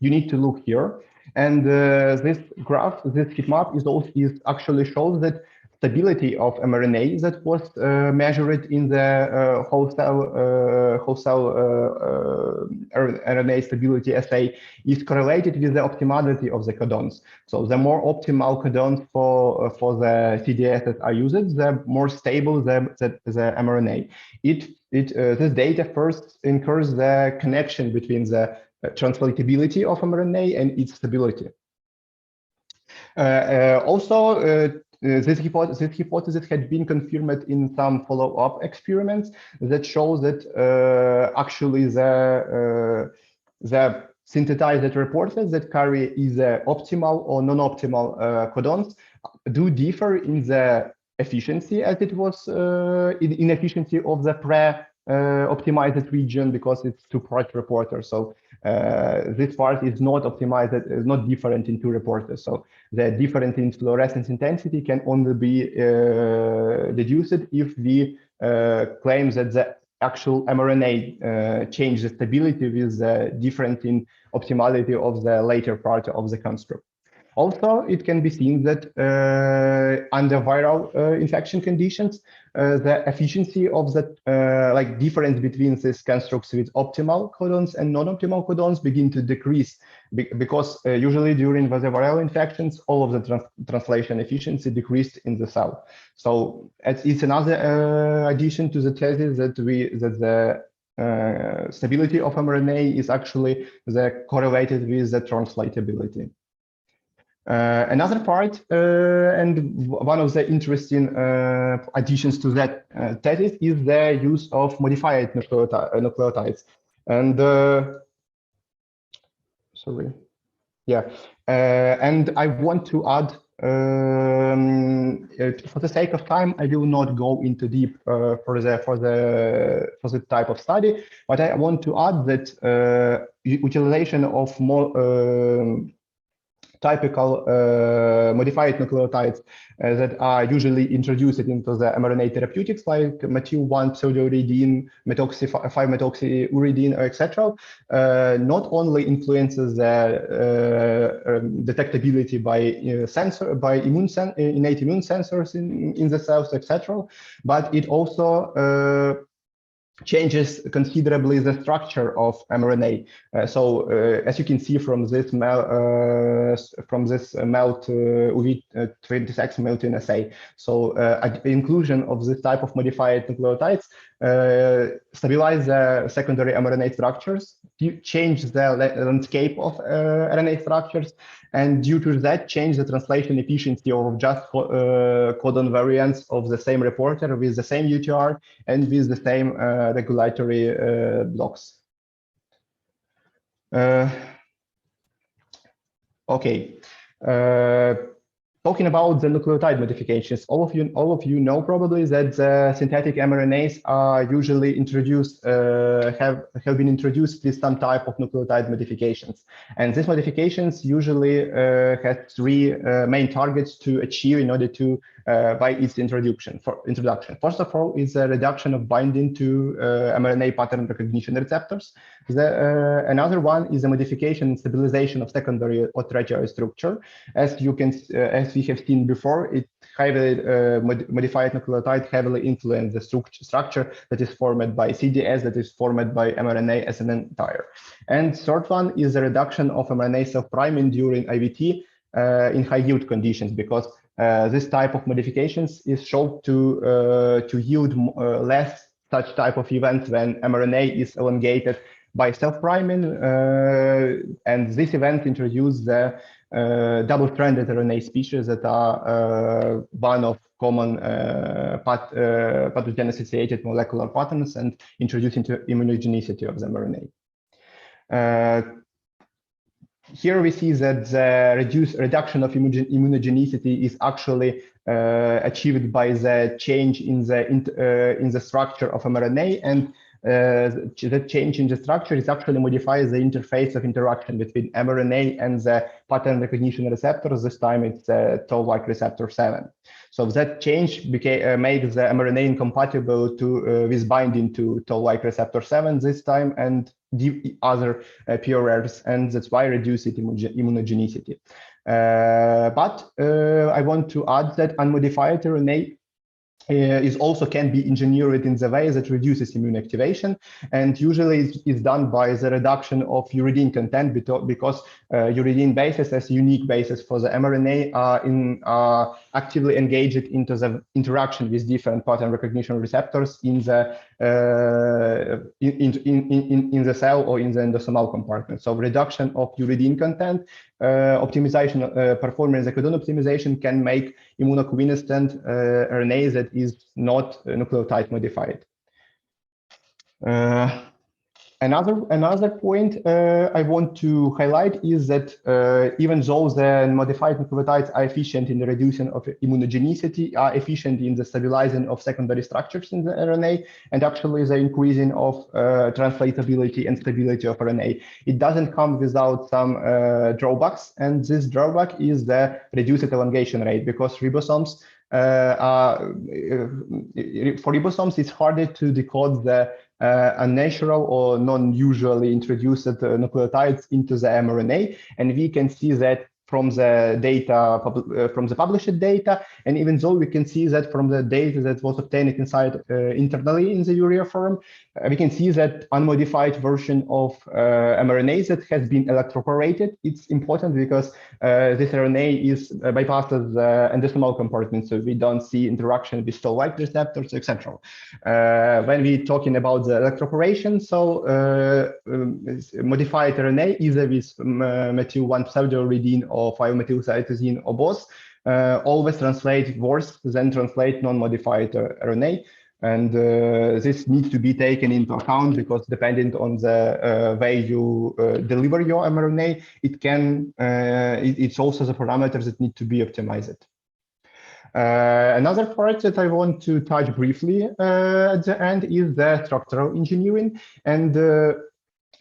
need to look here. And this graph, this heat map is actually shows that stability of mRNA that was measured in the whole cell RNA stability assay is correlated with the optimality of the codons. So the more optimal codons for the CDS that are used, the more stable the mRNA. This data first incurs the connection between the translatability of mRNA and its stability. This hypothesis had been confirmed in some follow-up experiments that show that actually the synthesized reporters that carry either optimal or non-optimal codons do differ in the efficiency, as it was in efficiency of the optimized region, because it's two-part reporter. So this part is not optimized, is not different in two reporters. So the difference in fluorescence intensity can only be deduced if we claim that the actual mRNA change the stability with the difference in optimality of the later part of the construct. Also, it can be seen that under viral infection conditions, the efficiency of the difference between these constructs with optimal codons and non-optimal codons begin to decrease, because usually during the viral infections, all of the translation efficiency decreased in the cell. So it's another addition to the thesis that the stability of mRNA is actually correlated with the translatability. Another part, and one of the interesting additions to that thesis, is the use of modified nucleotides. And sorry, yeah, and I want to add, for the sake of time, I will not go into deep for the type of study, but I want to add that utilization of more typical modified nucleotides that are usually introduced into the mRNA therapeutics, like methyl-1 pseudouridine, methoxy-5-methoxyuridine, etc., not only influences the detectability by innate immune sensors in the cells, etc., but it also changes considerably the structure of mRNA. So as you can see from this MELT UV26 melting assay, so inclusion of this type of modified nucleotides stabilize the secondary mRNA structures, change the landscape of RNA structures, and due to that, change the translation efficiency of just codon variants of the same reporter with the same UTR and with the same regulatory blocks. Okay. Talking about the nucleotide modifications, all of you know probably that synthetic mRNAs are usually introduced, have been introduced with some type of nucleotide modifications, and these modifications usually have three main targets to achieve in order to by its introduction. First of all, is a reduction of binding to mRNA pattern recognition receptors. Another one is a modification and stabilization of secondary or tertiary structure. As we have seen before, it heavily modified nucleotide heavily influence the structure that is formed by CDS, that is formed by mRNA as an entire. And third one is the reduction of mRNA self-priming during IVT in high yield conditions, because this type of modifications is shown to yield less such type of events when mRNA is elongated by self-priming, and this event introduced the double-stranded RNA species that are one of common pathogen-associated molecular patterns and introduced into immunogenicity of the mRNA. Here we see that the reduction of immunogenicity is actually achieved by the change in the structure of mRNA, and the change in the structure is actually modifies the interface of interaction between mRNA and the pattern recognition receptors. This time it's toll-like receptor 7. So that change makes the mRNA incompatible with binding to toll-like receptor 7 this time, and the other PRRs, and that's why reduce its immunogenicity. But I want to add that unmodified RNA also can be engineered in the way that reduces immune activation, and usually it's done by the reduction of uridine content, because uridine bases as unique bases for the mRNA are actively engaged into the interaction with different pattern recognition receptors in the in the cell or in the endosomal compartment. So reduction of uridine content, optimization, performing the codon optimization can make immunoquiescent RNA that is not nucleotide modified. Another point I want to highlight is that even though the modified nucleotides are efficient in the reduction of immunogenicity, are efficient in the stabilizing of secondary structures in the RNA, and actually the increasing of translatability and stability of RNA, it doesn't come without some drawbacks, and this drawback is the reduced elongation rate, because ribosomes for ribosomes it's harder to decode the unnatural or non-usually introduced nucleotides into the mRNA, and we can see that from the data, from the published data, and even though we can see that from the data that was obtained inside internally in the Yuria-Pharm, we can see that unmodified version of mRNA that has been electroporated. It's important because this RNA is bypasses the endosomal compartment, so we don't see interaction with toll-like receptors, etc. When we're talking about the electroporation, so modified RNA, either with methyl-1 pseudouridine or 5-methylcytosine or both, always translate worse than translate non-modified RNA. And this needs to be taken into account, because depending on the way you deliver your mRNA, it can, it's also the parameters that need to be optimized. Another part that I want to touch briefly at the end is the structural engineering. And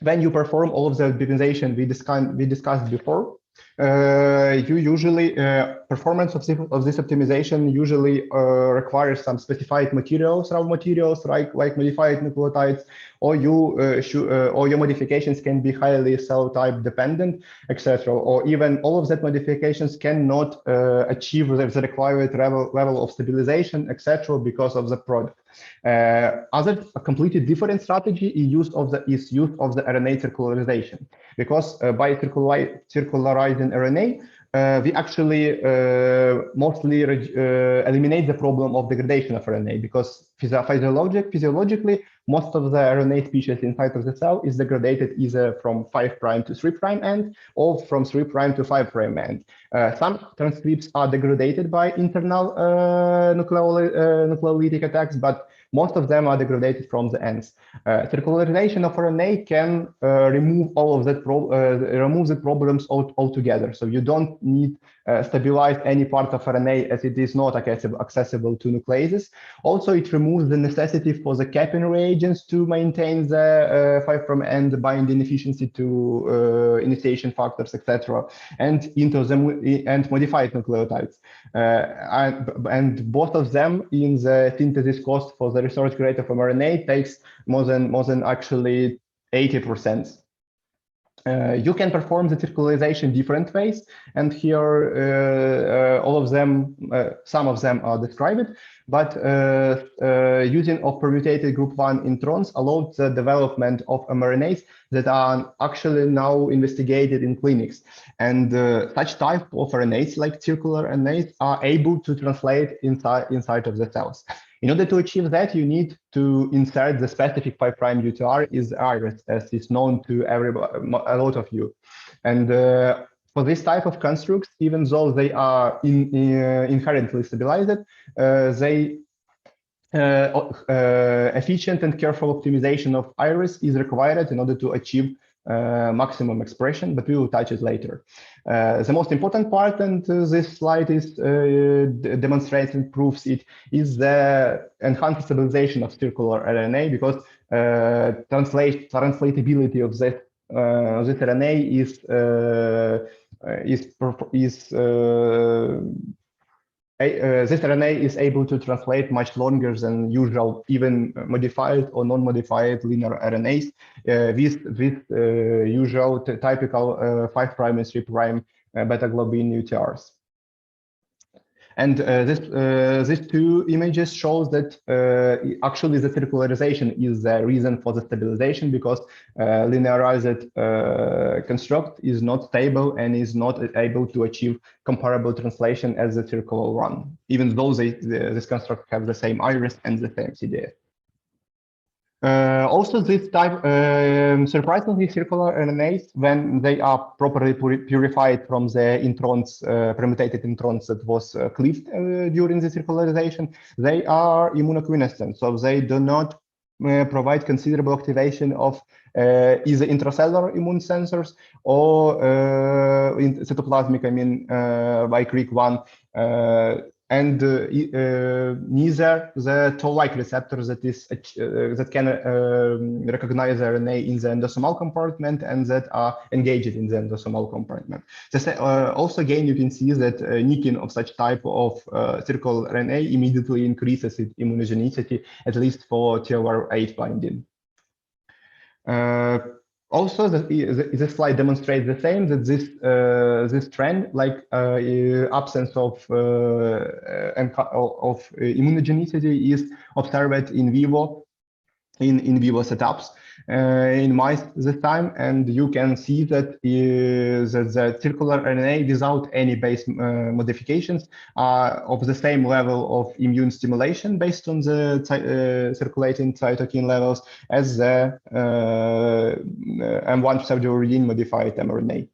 when you perform all of the optimization we discussed before, you usually performance of this optimization usually requires some specified materials, raw materials, like modified nucleotides, or or your modifications can be highly cell type dependent, etc. Or even all of that modifications cannot achieve the required level of stabilization, etc., because of the product. A completely different strategy is use of the RNA circularization, because by circularizing RNA, we actually mostly eliminate the problem of degradation of RNA, because physiologically, most of the RNA species inside of the cell is degraded either from 5' to 3' end, or from 3' to 5' end. Some transcripts are degraded by internal nucleolytic attacks, but most of them are degraded from the ends. Circularization of RNA can remove all of that, remove the problems altogether. So you don't need stabilize any part of RNA as it is not accessible to nucleases. Also, it removes the necessity for the capping reagents to maintain the 5' end binding efficiency to initiation factors, etc., and into them and modified nucleotides. And both of them in the synthesis cost for the research grade of mRNA takes more than actually 80%. You can perform the circularization different ways, and here all of them, some of them are described, but using of permutated group 1 introns allowed the development of mRNAs that are actually now investigated in clinics. And such type of RNAs, like circular RNAs, are able to translate inside of the cells. In order to achieve that, you need to insert the specific 5' UTR is iris, as is known to a lot of you. And for this type of constructs, even though they are inherently stabilized, they efficient and careful optimization of iris is required in order to achieve maximum expression, but we will touch it later. The most important part, and this slide is demonstrates and proves it, is the enhanced stabilization of circular RNA, because translatability of this RNA this RNA is able to translate much longer than usual, even modified or non-modified linear RNAs with usual typical 5' and 3' beta globin UTRs. And these two images shows that actually the circularization is the reason for the stabilization, because linearized construct is not stable and is not able to achieve comparable translation as the circular one, even though this construct have the same iris and the same CDS. Also, this type, surprisingly, circular RNAs, when they are properly purified from the introns, permutated introns that was cleaved during the circularization, they are immunoquiescent, so they do not provide considerable activation of either intracellular immune sensors or cytoplasmic, I mean, like RIC1, and neither the toll-like receptors that can recognize RNA in the endosomal compartment and that are engaged in the endosomal compartment. Also, again, you can see that nicking of such type of circular RNA immediately increases its immunogenicity, at least for TLR8 binding. Also, this slide demonstrates the same, that this trend, like absence of immunogenicity, is observed in vivo setups in mice this time, and you can see that the circular RNA without any base modifications are of the same level of immune stimulation based on the circulating cytokine levels as the M1 pseudouridine modified mRNA.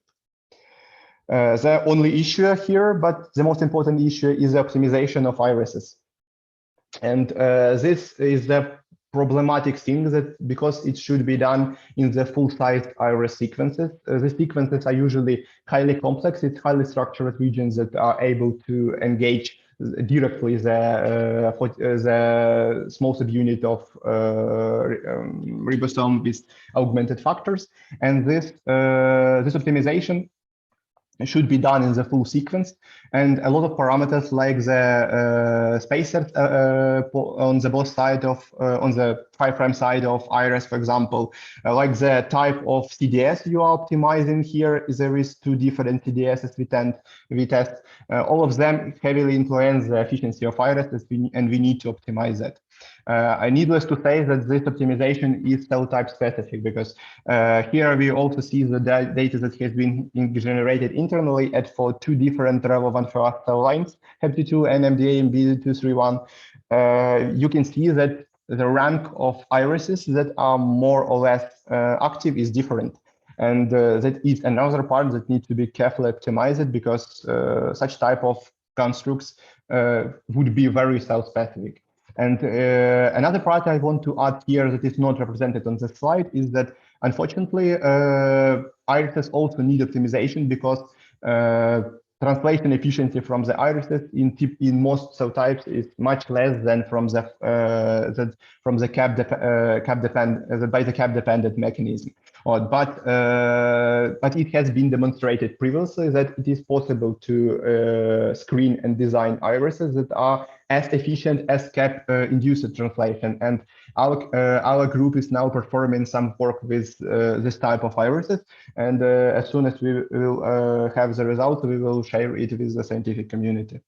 The only issue here, but the most important issue, is the optimization of irises. And this is the problematic thing, that because it should be done in the full-sized iris sequences. The sequences are usually highly complex. It's highly structured regions that are able to engage directly the small subunit of ribosome with augmented factors, and this optimization should be done in the full sequence, and a lot of parameters like the spacers on the both side of on the 5' side of iris, for example, like the type of CDS you are optimizing here. There is two different CDSs we test. All of them heavily influence the efficiency of iris, and we need to optimize that. Needless to say that this optimization is cell type specific, because here we also see the data that has been generated internally for two different relevant for us cell lines, HEPD2 and MDA and BD231. You can see that the rank of irises that are more or less active is different. And that is another part that needs to be carefully optimized, because such type of constructs would be very cell specific. And another part I want to add here that is not represented on the slide is that, unfortunately, irises also need optimization, because translation efficiency from the irises in most cell types is much less than from the cap dependent mechanism. But it has been demonstrated previously that it is possible to screen and design irises that are as efficient as cap induced translation. And our group is now performing some work with this type of irises. And as soon as we will have the result, we will share it with the scientific community.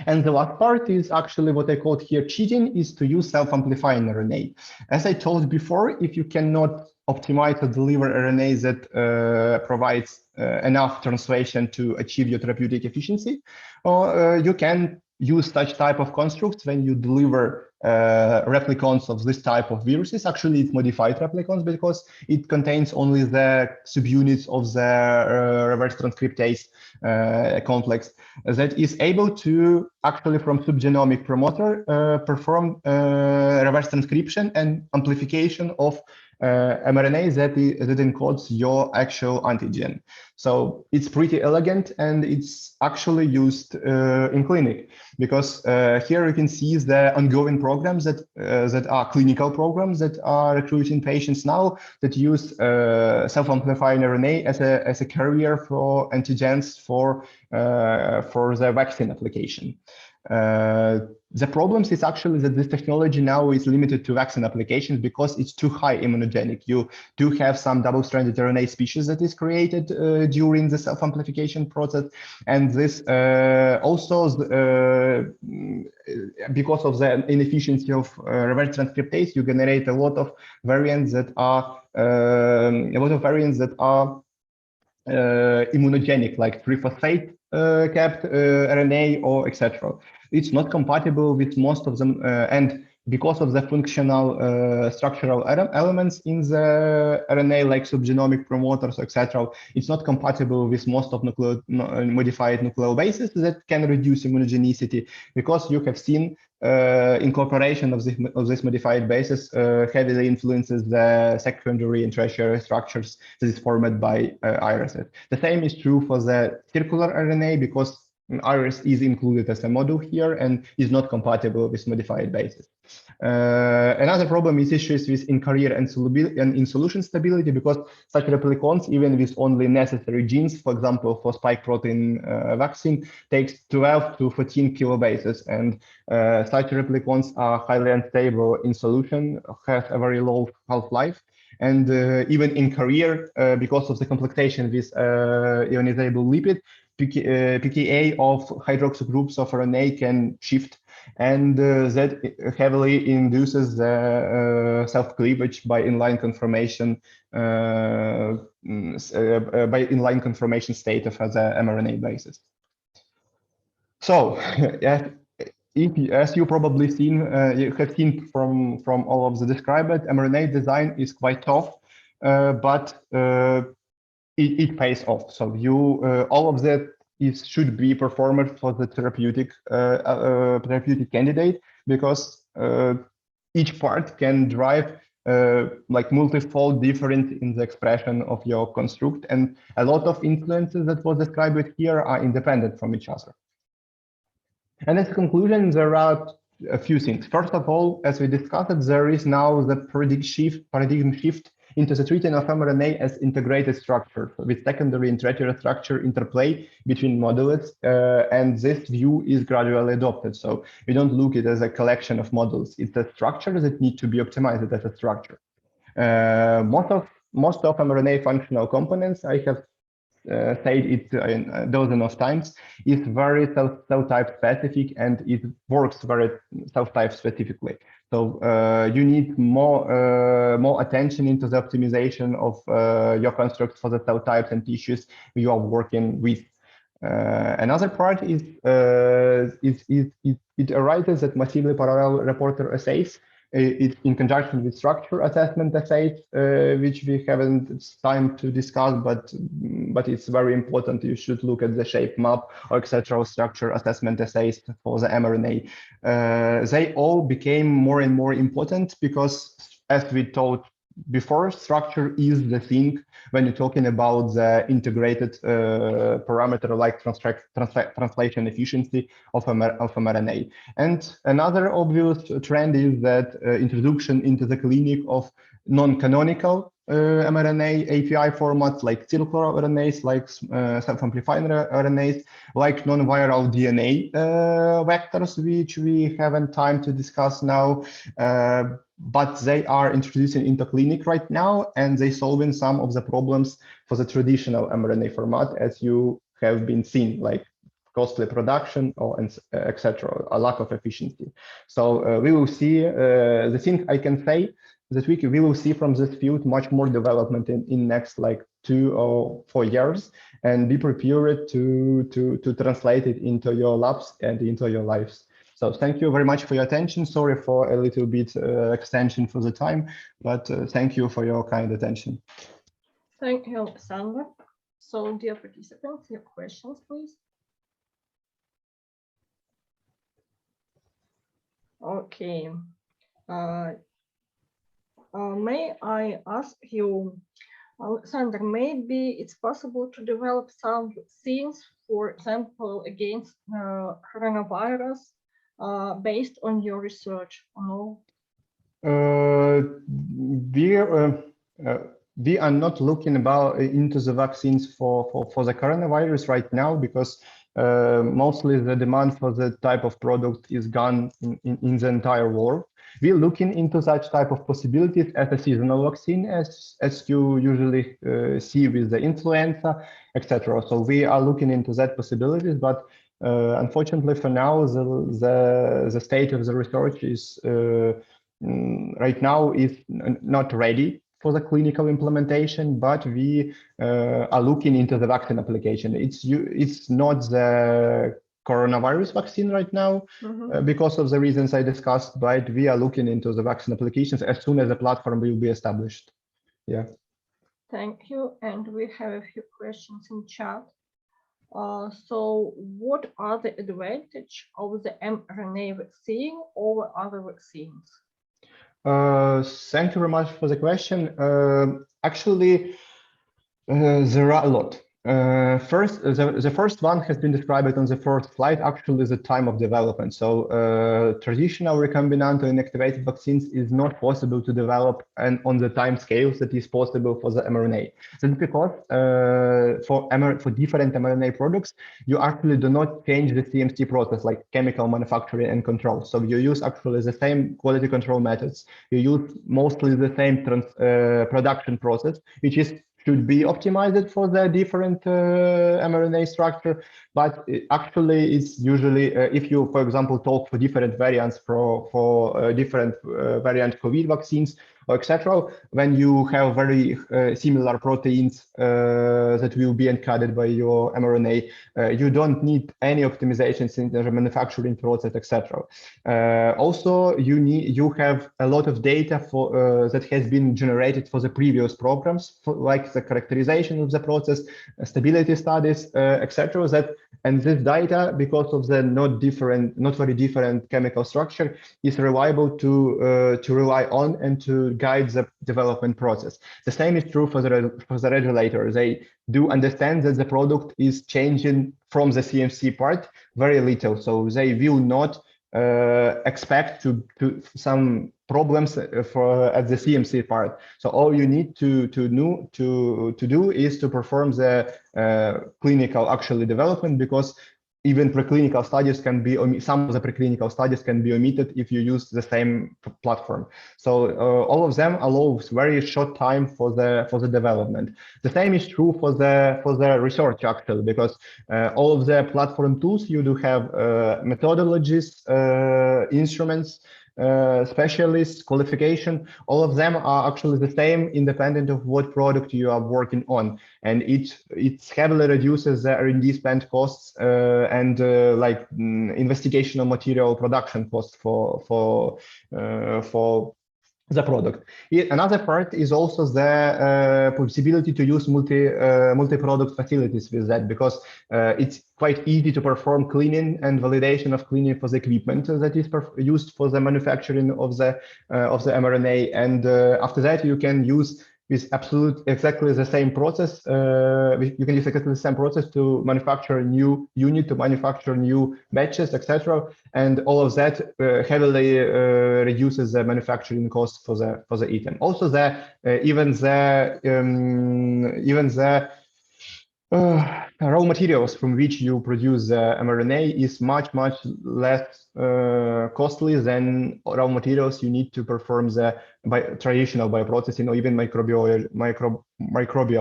And the last part is actually what I called here cheating, is to use self-amplifying RNA. As I told before, if you cannot optimize or deliver RNA that provides enough translation to achieve your therapeutic efficiency, or you can use such type of constructs when you deliver replicons of this type of viruses. Actually, it's modified replicons because it contains only the subunits of the reverse transcriptase complex that is able to actually from subgenomic promoter perform reverse transcription and amplification of mRNA that encodes your actual antigen. So it's pretty elegant, and it's actually used in clinic, because here you can see the ongoing programs that are clinical programs that are recruiting patients now that use self-amplifying RNA as a carrier for antigens for the vaccine application. The problems is actually that this technology now is limited to vaccine applications because it's too high immunogenic. You do have some double-stranded RNA species that is created during the self-amplification process, and this also because of the inefficiency of reverse transcriptase, you generate a lot of variants that are immunogenic, like triphosphate capped RNA or etc. It's not compatible with most of them, and because of the functional structural elements in the RNA, like subgenomic promoters, etc., it's not compatible with most of modified nucleobases that can reduce immunogenicity, because you have seen incorporation of this modified bases heavily influences the secondary and tertiary structures that is formed by irises. The same is true for the circular RNA, because iris is included as a module here and is not compatible with modified bases. Another problem is issues with in-carrier and in-solution stability, because such replicons, even with only necessary genes, for example, for spike protein vaccine, takes 12 to 14 kilobases, and such replicons are highly unstable in solution, have a very low half-life, and even in carrier, because of the complexation with ionizable lipid, pKa of hydroxy groups of RNA can shift, and that heavily induces the self-cleavage by inline conformation state of the mRNA bases. So, as you probably you have seen from all of the described, mRNA design is quite tough, but it pays off. So all of that should be performed for the therapeutic candidate, because each part can drive like multifold difference in the expression of your construct, and a lot of influences that was described here are independent from each other. And as a conclusion, there are a few things. First of all, as we discussed, there is now the paradigm shift into the treating of mRNA as integrated structure, with secondary and tertiary structure interplay between modules, and this view is gradually adopted. So we don't look at it as a collection of modules. It's a structure that need to be optimized as a structure. Most of mRNA functional components, I have said it a dozen of times, is very cell type specific, and it works very cell type specifically. So you need more attention into the optimization of your constructs for the cell types and tissues you are working with. Another part is it arises that massively parallel reporter assays. It's in conjunction with structure assessment assays, which we haven't time to discuss, but it's very important. You should look at the shape map or etc. structure assessment assays for the mRNA. They all became more and more important because, as we told before structure is the thing when you're talking about the integrated parameter like translation efficiency of mRNA. And another obvious trend is that introduction into the clinic of non-canonical mRNA API formats like circular RNAs, like self-amplifying RNAs, like non-viral DNA vectors, which we haven't time to discuss now, but they are introducing into clinic right now, and they solving some of the problems for the traditional mRNA format, as you have been seen, like costly production or etc., a lack of efficiency. So we will see, the thing I can say that we will see from this field much more development in next like 2 or 4 years, and be prepared to translate it into your labs and into your lives. So thank you very much for your attention. Sorry for a little bit extension for the time, but thank you for your kind attention. Thank you, Oleksandr. So, dear participants, your questions, please. Okay. May I ask you, Oleksandr, maybe it's possible to develop some vaccines, for example, against coronavirus, based on your research? No? We are not looking into the vaccines for the coronavirus right now, because mostly the demand for the type of product is gone in the entire world. We're looking into such type of possibilities as a seasonal vaccine, as you usually see with the influenza, etc. So we are looking into that possibilities, but unfortunately for now, the state of the research is right now is not ready for the clinical implementation, but we are looking into the vaccine application. It's not the coronavirus vaccine right now, because of the reasons I discussed, but we are looking into the vaccine applications as soon as the platform will be established. Yeah. Thank you. And we have a few questions in chat. So what are the advantages of the mRNA vaccine over other vaccines? Thank you very much for the question. Actually, there are a lot. First, the first one has been described on the first slide, actually the time of development. So traditional recombinant or inactivated vaccines is not possible to develop and on the time scales that is possible for the mRNA. That's because for different mRNA products, you actually do not change the CMC process, like chemical manufacturing and control. So you use actually the same quality control methods. You use mostly the same production process, which should be optimized for the different mRNA structure, but actually it's usually, if you, for example, talk for different variants for different variant COVID vaccines, or etc., when you have very similar proteins that will be encoded by your mRNA, you don't need any optimizations in the manufacturing process, etc. Also, you have a lot of data for that has been generated for the previous programs, like the characterization of the process, stability studies, etc. And this data, because of the not very different chemical structure, is reliable to rely on and to guide the development process. The same is true for the regulator. They do understand that the product is changing from the CMC part very little, so they will not expect to some problems at the CMC part. So all you need to do is to perform the clinical actually development, because even preclinical studies can be some of the preclinical studies can be omitted if you use the same platform. So all of them allows very short time for the development. The same is true for the research actually, because all of the platform tools, you do have methodologies, instruments, specialists, qualification, all of them are actually the same independent of what product you are working on. And it heavily reduces the R&D spend costs and investigational material production costs for the product. Another part is also the possibility to use multi-product facilities with that, because it's quite easy to perform cleaning and validation of cleaning for the equipment that is used for the manufacturing of the mRNA, and after that you can use with exactly the same process. You can use exactly the same process to manufacture a new unit, to manufacture new batches, etc. And all of that heavily reduces the manufacturing cost for the item. Also, even the raw materials from which you produce mRNA is much less costly than raw materials you need to perform the traditional bioprocessing or even microbial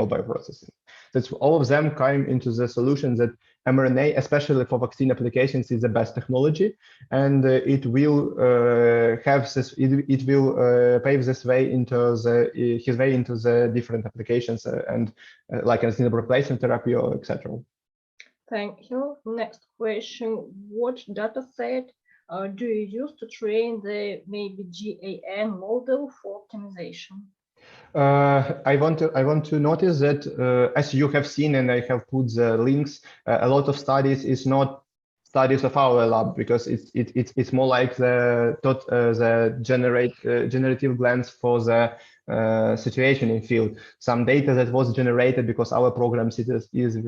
bioprocessing. That's all of them come into the solution that mRNA, especially for vaccine applications, is the best technology, and it will pave this way into the different applications and like antigen replacement therapy or etc. Thank you. Next question: what data set do you use to train the maybe GAN model for optimization? I want to notice that as you have seen, and I have put the links, a lot of studies is not studies of our lab, because it's more like the generative glance for the situation in field. Some data that was generated because our program is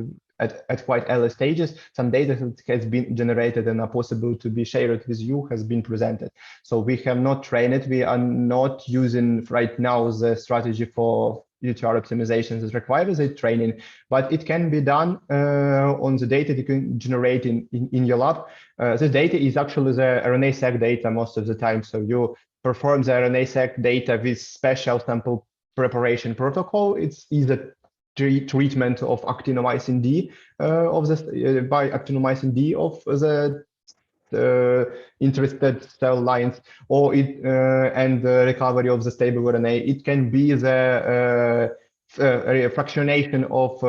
at quite early stages. Some data that has been generated and are possible to be shared with you has been presented. So we have not trained it. We are not using right now the strategy for UTR optimizations that requires the training, but it can be done on the data you can generate in your lab. The data is actually the RNA-seq data most of the time. So you perform the RNA-seq data with special sample preparation protocol. It's either treatment of actinomycin D by actinomycin D of the interested cell lines, or and the recovery of the stable RNA. It can be the fractionation of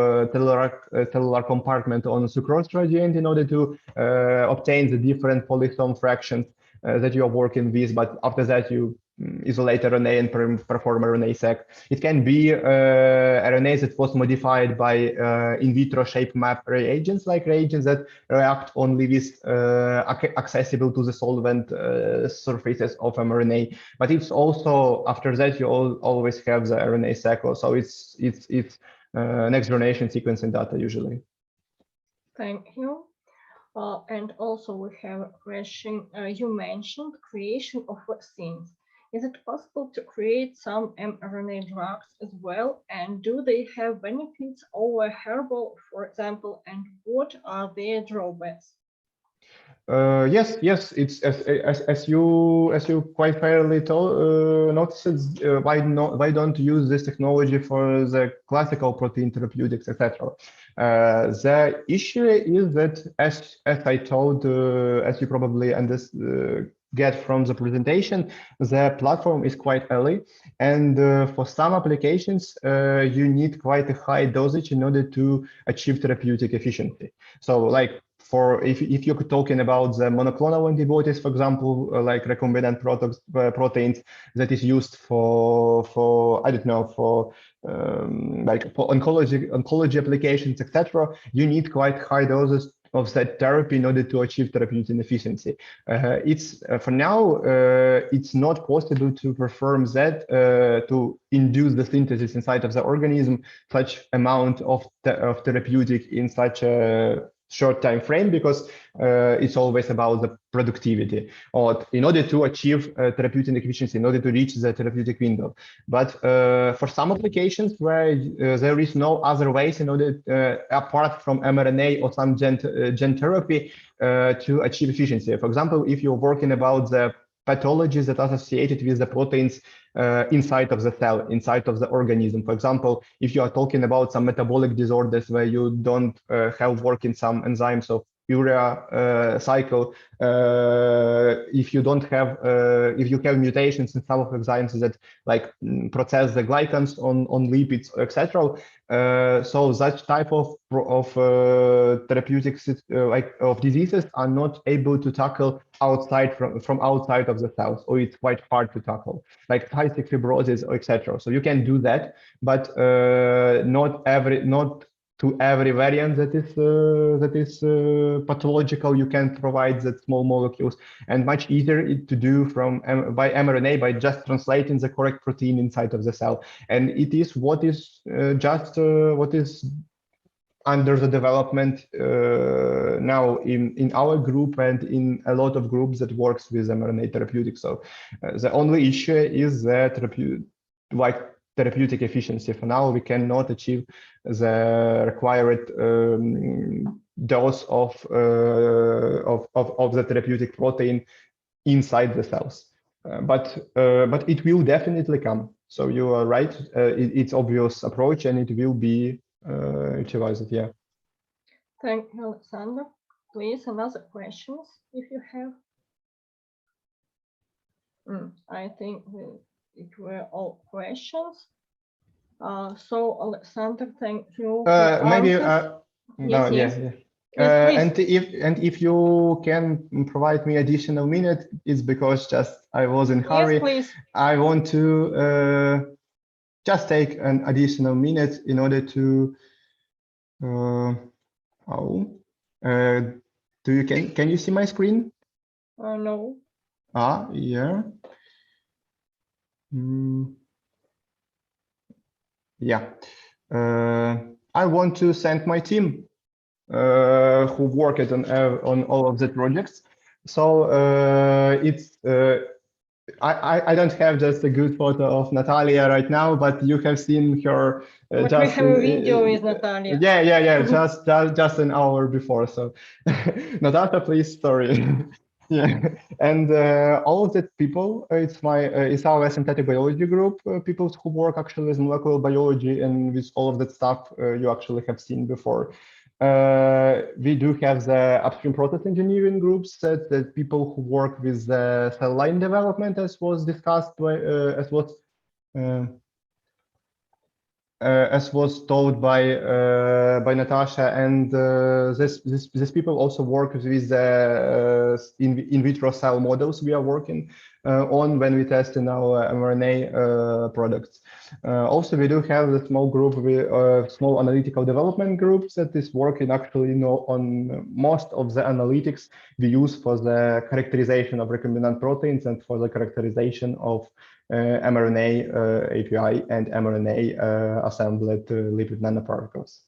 cellular compartment on sucrose gradient in order to obtain the different polysome fractions that you are working with. But after that, you isolate RNA and perform RNA-seq. It can be RNA that was modified by in vitro shape map reagents, like reagents that react only with accessible to the solvent surfaces of mRNA. But it's also, after that, you always have the RNA-seq. So it's next generation sequencing data usually. Thank you. And also we have a question. You mentioned creation of vaccines. Is it possible to create some mRNA drugs as well? And do they have benefits over herbal, for example? And what are their drawbacks? Yes. It's as you quite fairly noticed. Why don't use this technology for the classical protein therapeutics, etc. The issue is that, as I told, as you probably get from the presentation, the platform is quite early, and for some applications, you need quite a high dosage in order to achieve therapeutic efficiency. So, like if you're talking about the monoclonal antibodies, for example, like recombinant proteins that is used for I don't know, for like for oncology applications, etc., you need quite high doses of that therapy in order to achieve therapeutic efficiency. For now, it's not possible to perform that, to induce the synthesis inside of the organism, such amount of therapeutic in such a short time frame, because it's always about the productivity, or in order to achieve therapeutic efficiency, in order to reach the therapeutic window. But for some applications where there is no other ways in order, apart from mRNA or some gene therapy, to achieve efficiency. For example, if you're working about the pathologies that are associated with the proteins inside of the cell, inside of the organism. For example, if you are talking about some metabolic disorders where you don't have working some enzymes of urea cycle, if you don't have, if you have mutations in some of the enzymes that like process the glycans on lipids, etc. So that type of therapeutics, like of diseases, are not able to tackle outside from outside of the cells, or it's quite hard to tackle, like cystic fibrosis, etc. So you can do that, but not to every variant that is pathological, you can provide that small molecules, and much easier to do by mRNA, by just translating the correct protein inside of the cell. And it is what is what is under the development now in our group and in a lot of groups that works with mRNA therapeutics. So the only issue is that therapeutic efficiency. For now, we cannot achieve the required dose of the therapeutic protein inside the cells. But it will definitely come. So you are right. It's obvious approach, and it will be utilized. Yeah. Thank you, Alexander. Please, another questions if you have. I think it were all questions. So Alexander, thank you. Maybe yes, yes. Yeah. Yes, and if you can provide me additional minute, it's because just I was in hurry. Yes, please. I want to just take an additional minute in order to. Can you see my screen? No. Yeah. Yeah. I want to thank my team who worked on all of the projects. So I don't have just a good photo of Natalia right now, but you have seen her. But we have a video with Natalia. Yeah. just an hour before. So, Natasha, please, story. Yeah, and all of the people, it's our synthetic biology group, people who work actually with molecular biology and with all of that stuff you actually have seen before. We do have the upstream process engineering groups, that people who work with the cell line development, as was discussed by, as was told by Natasha, and these people also work with the in vitro cell models we are working on when we test in our mRNA products. Also, we do have a small group, small analytical development groups that is working actually on most of the analytics we use for the characterization of recombinant proteins and for the characterization of mRNA API and mRNA assembled lipid nanoparticles.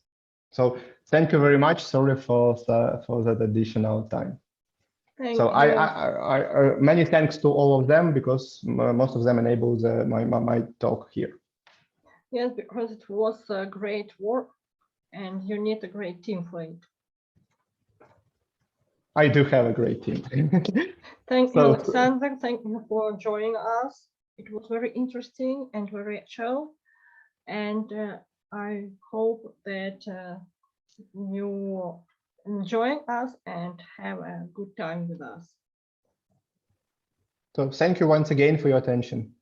So thank you very much. Sorry for that additional time. Thank so you. I many thanks to all of them, because most of them enabled my talk here. Yes, because it was a great work, and you need a great team for it. I do have a great team. Thank you, Alexander. Thank you for joining us. It was very interesting and very actual, and I hope that you enjoy us and have a good time with us. So thank you once again for your attention.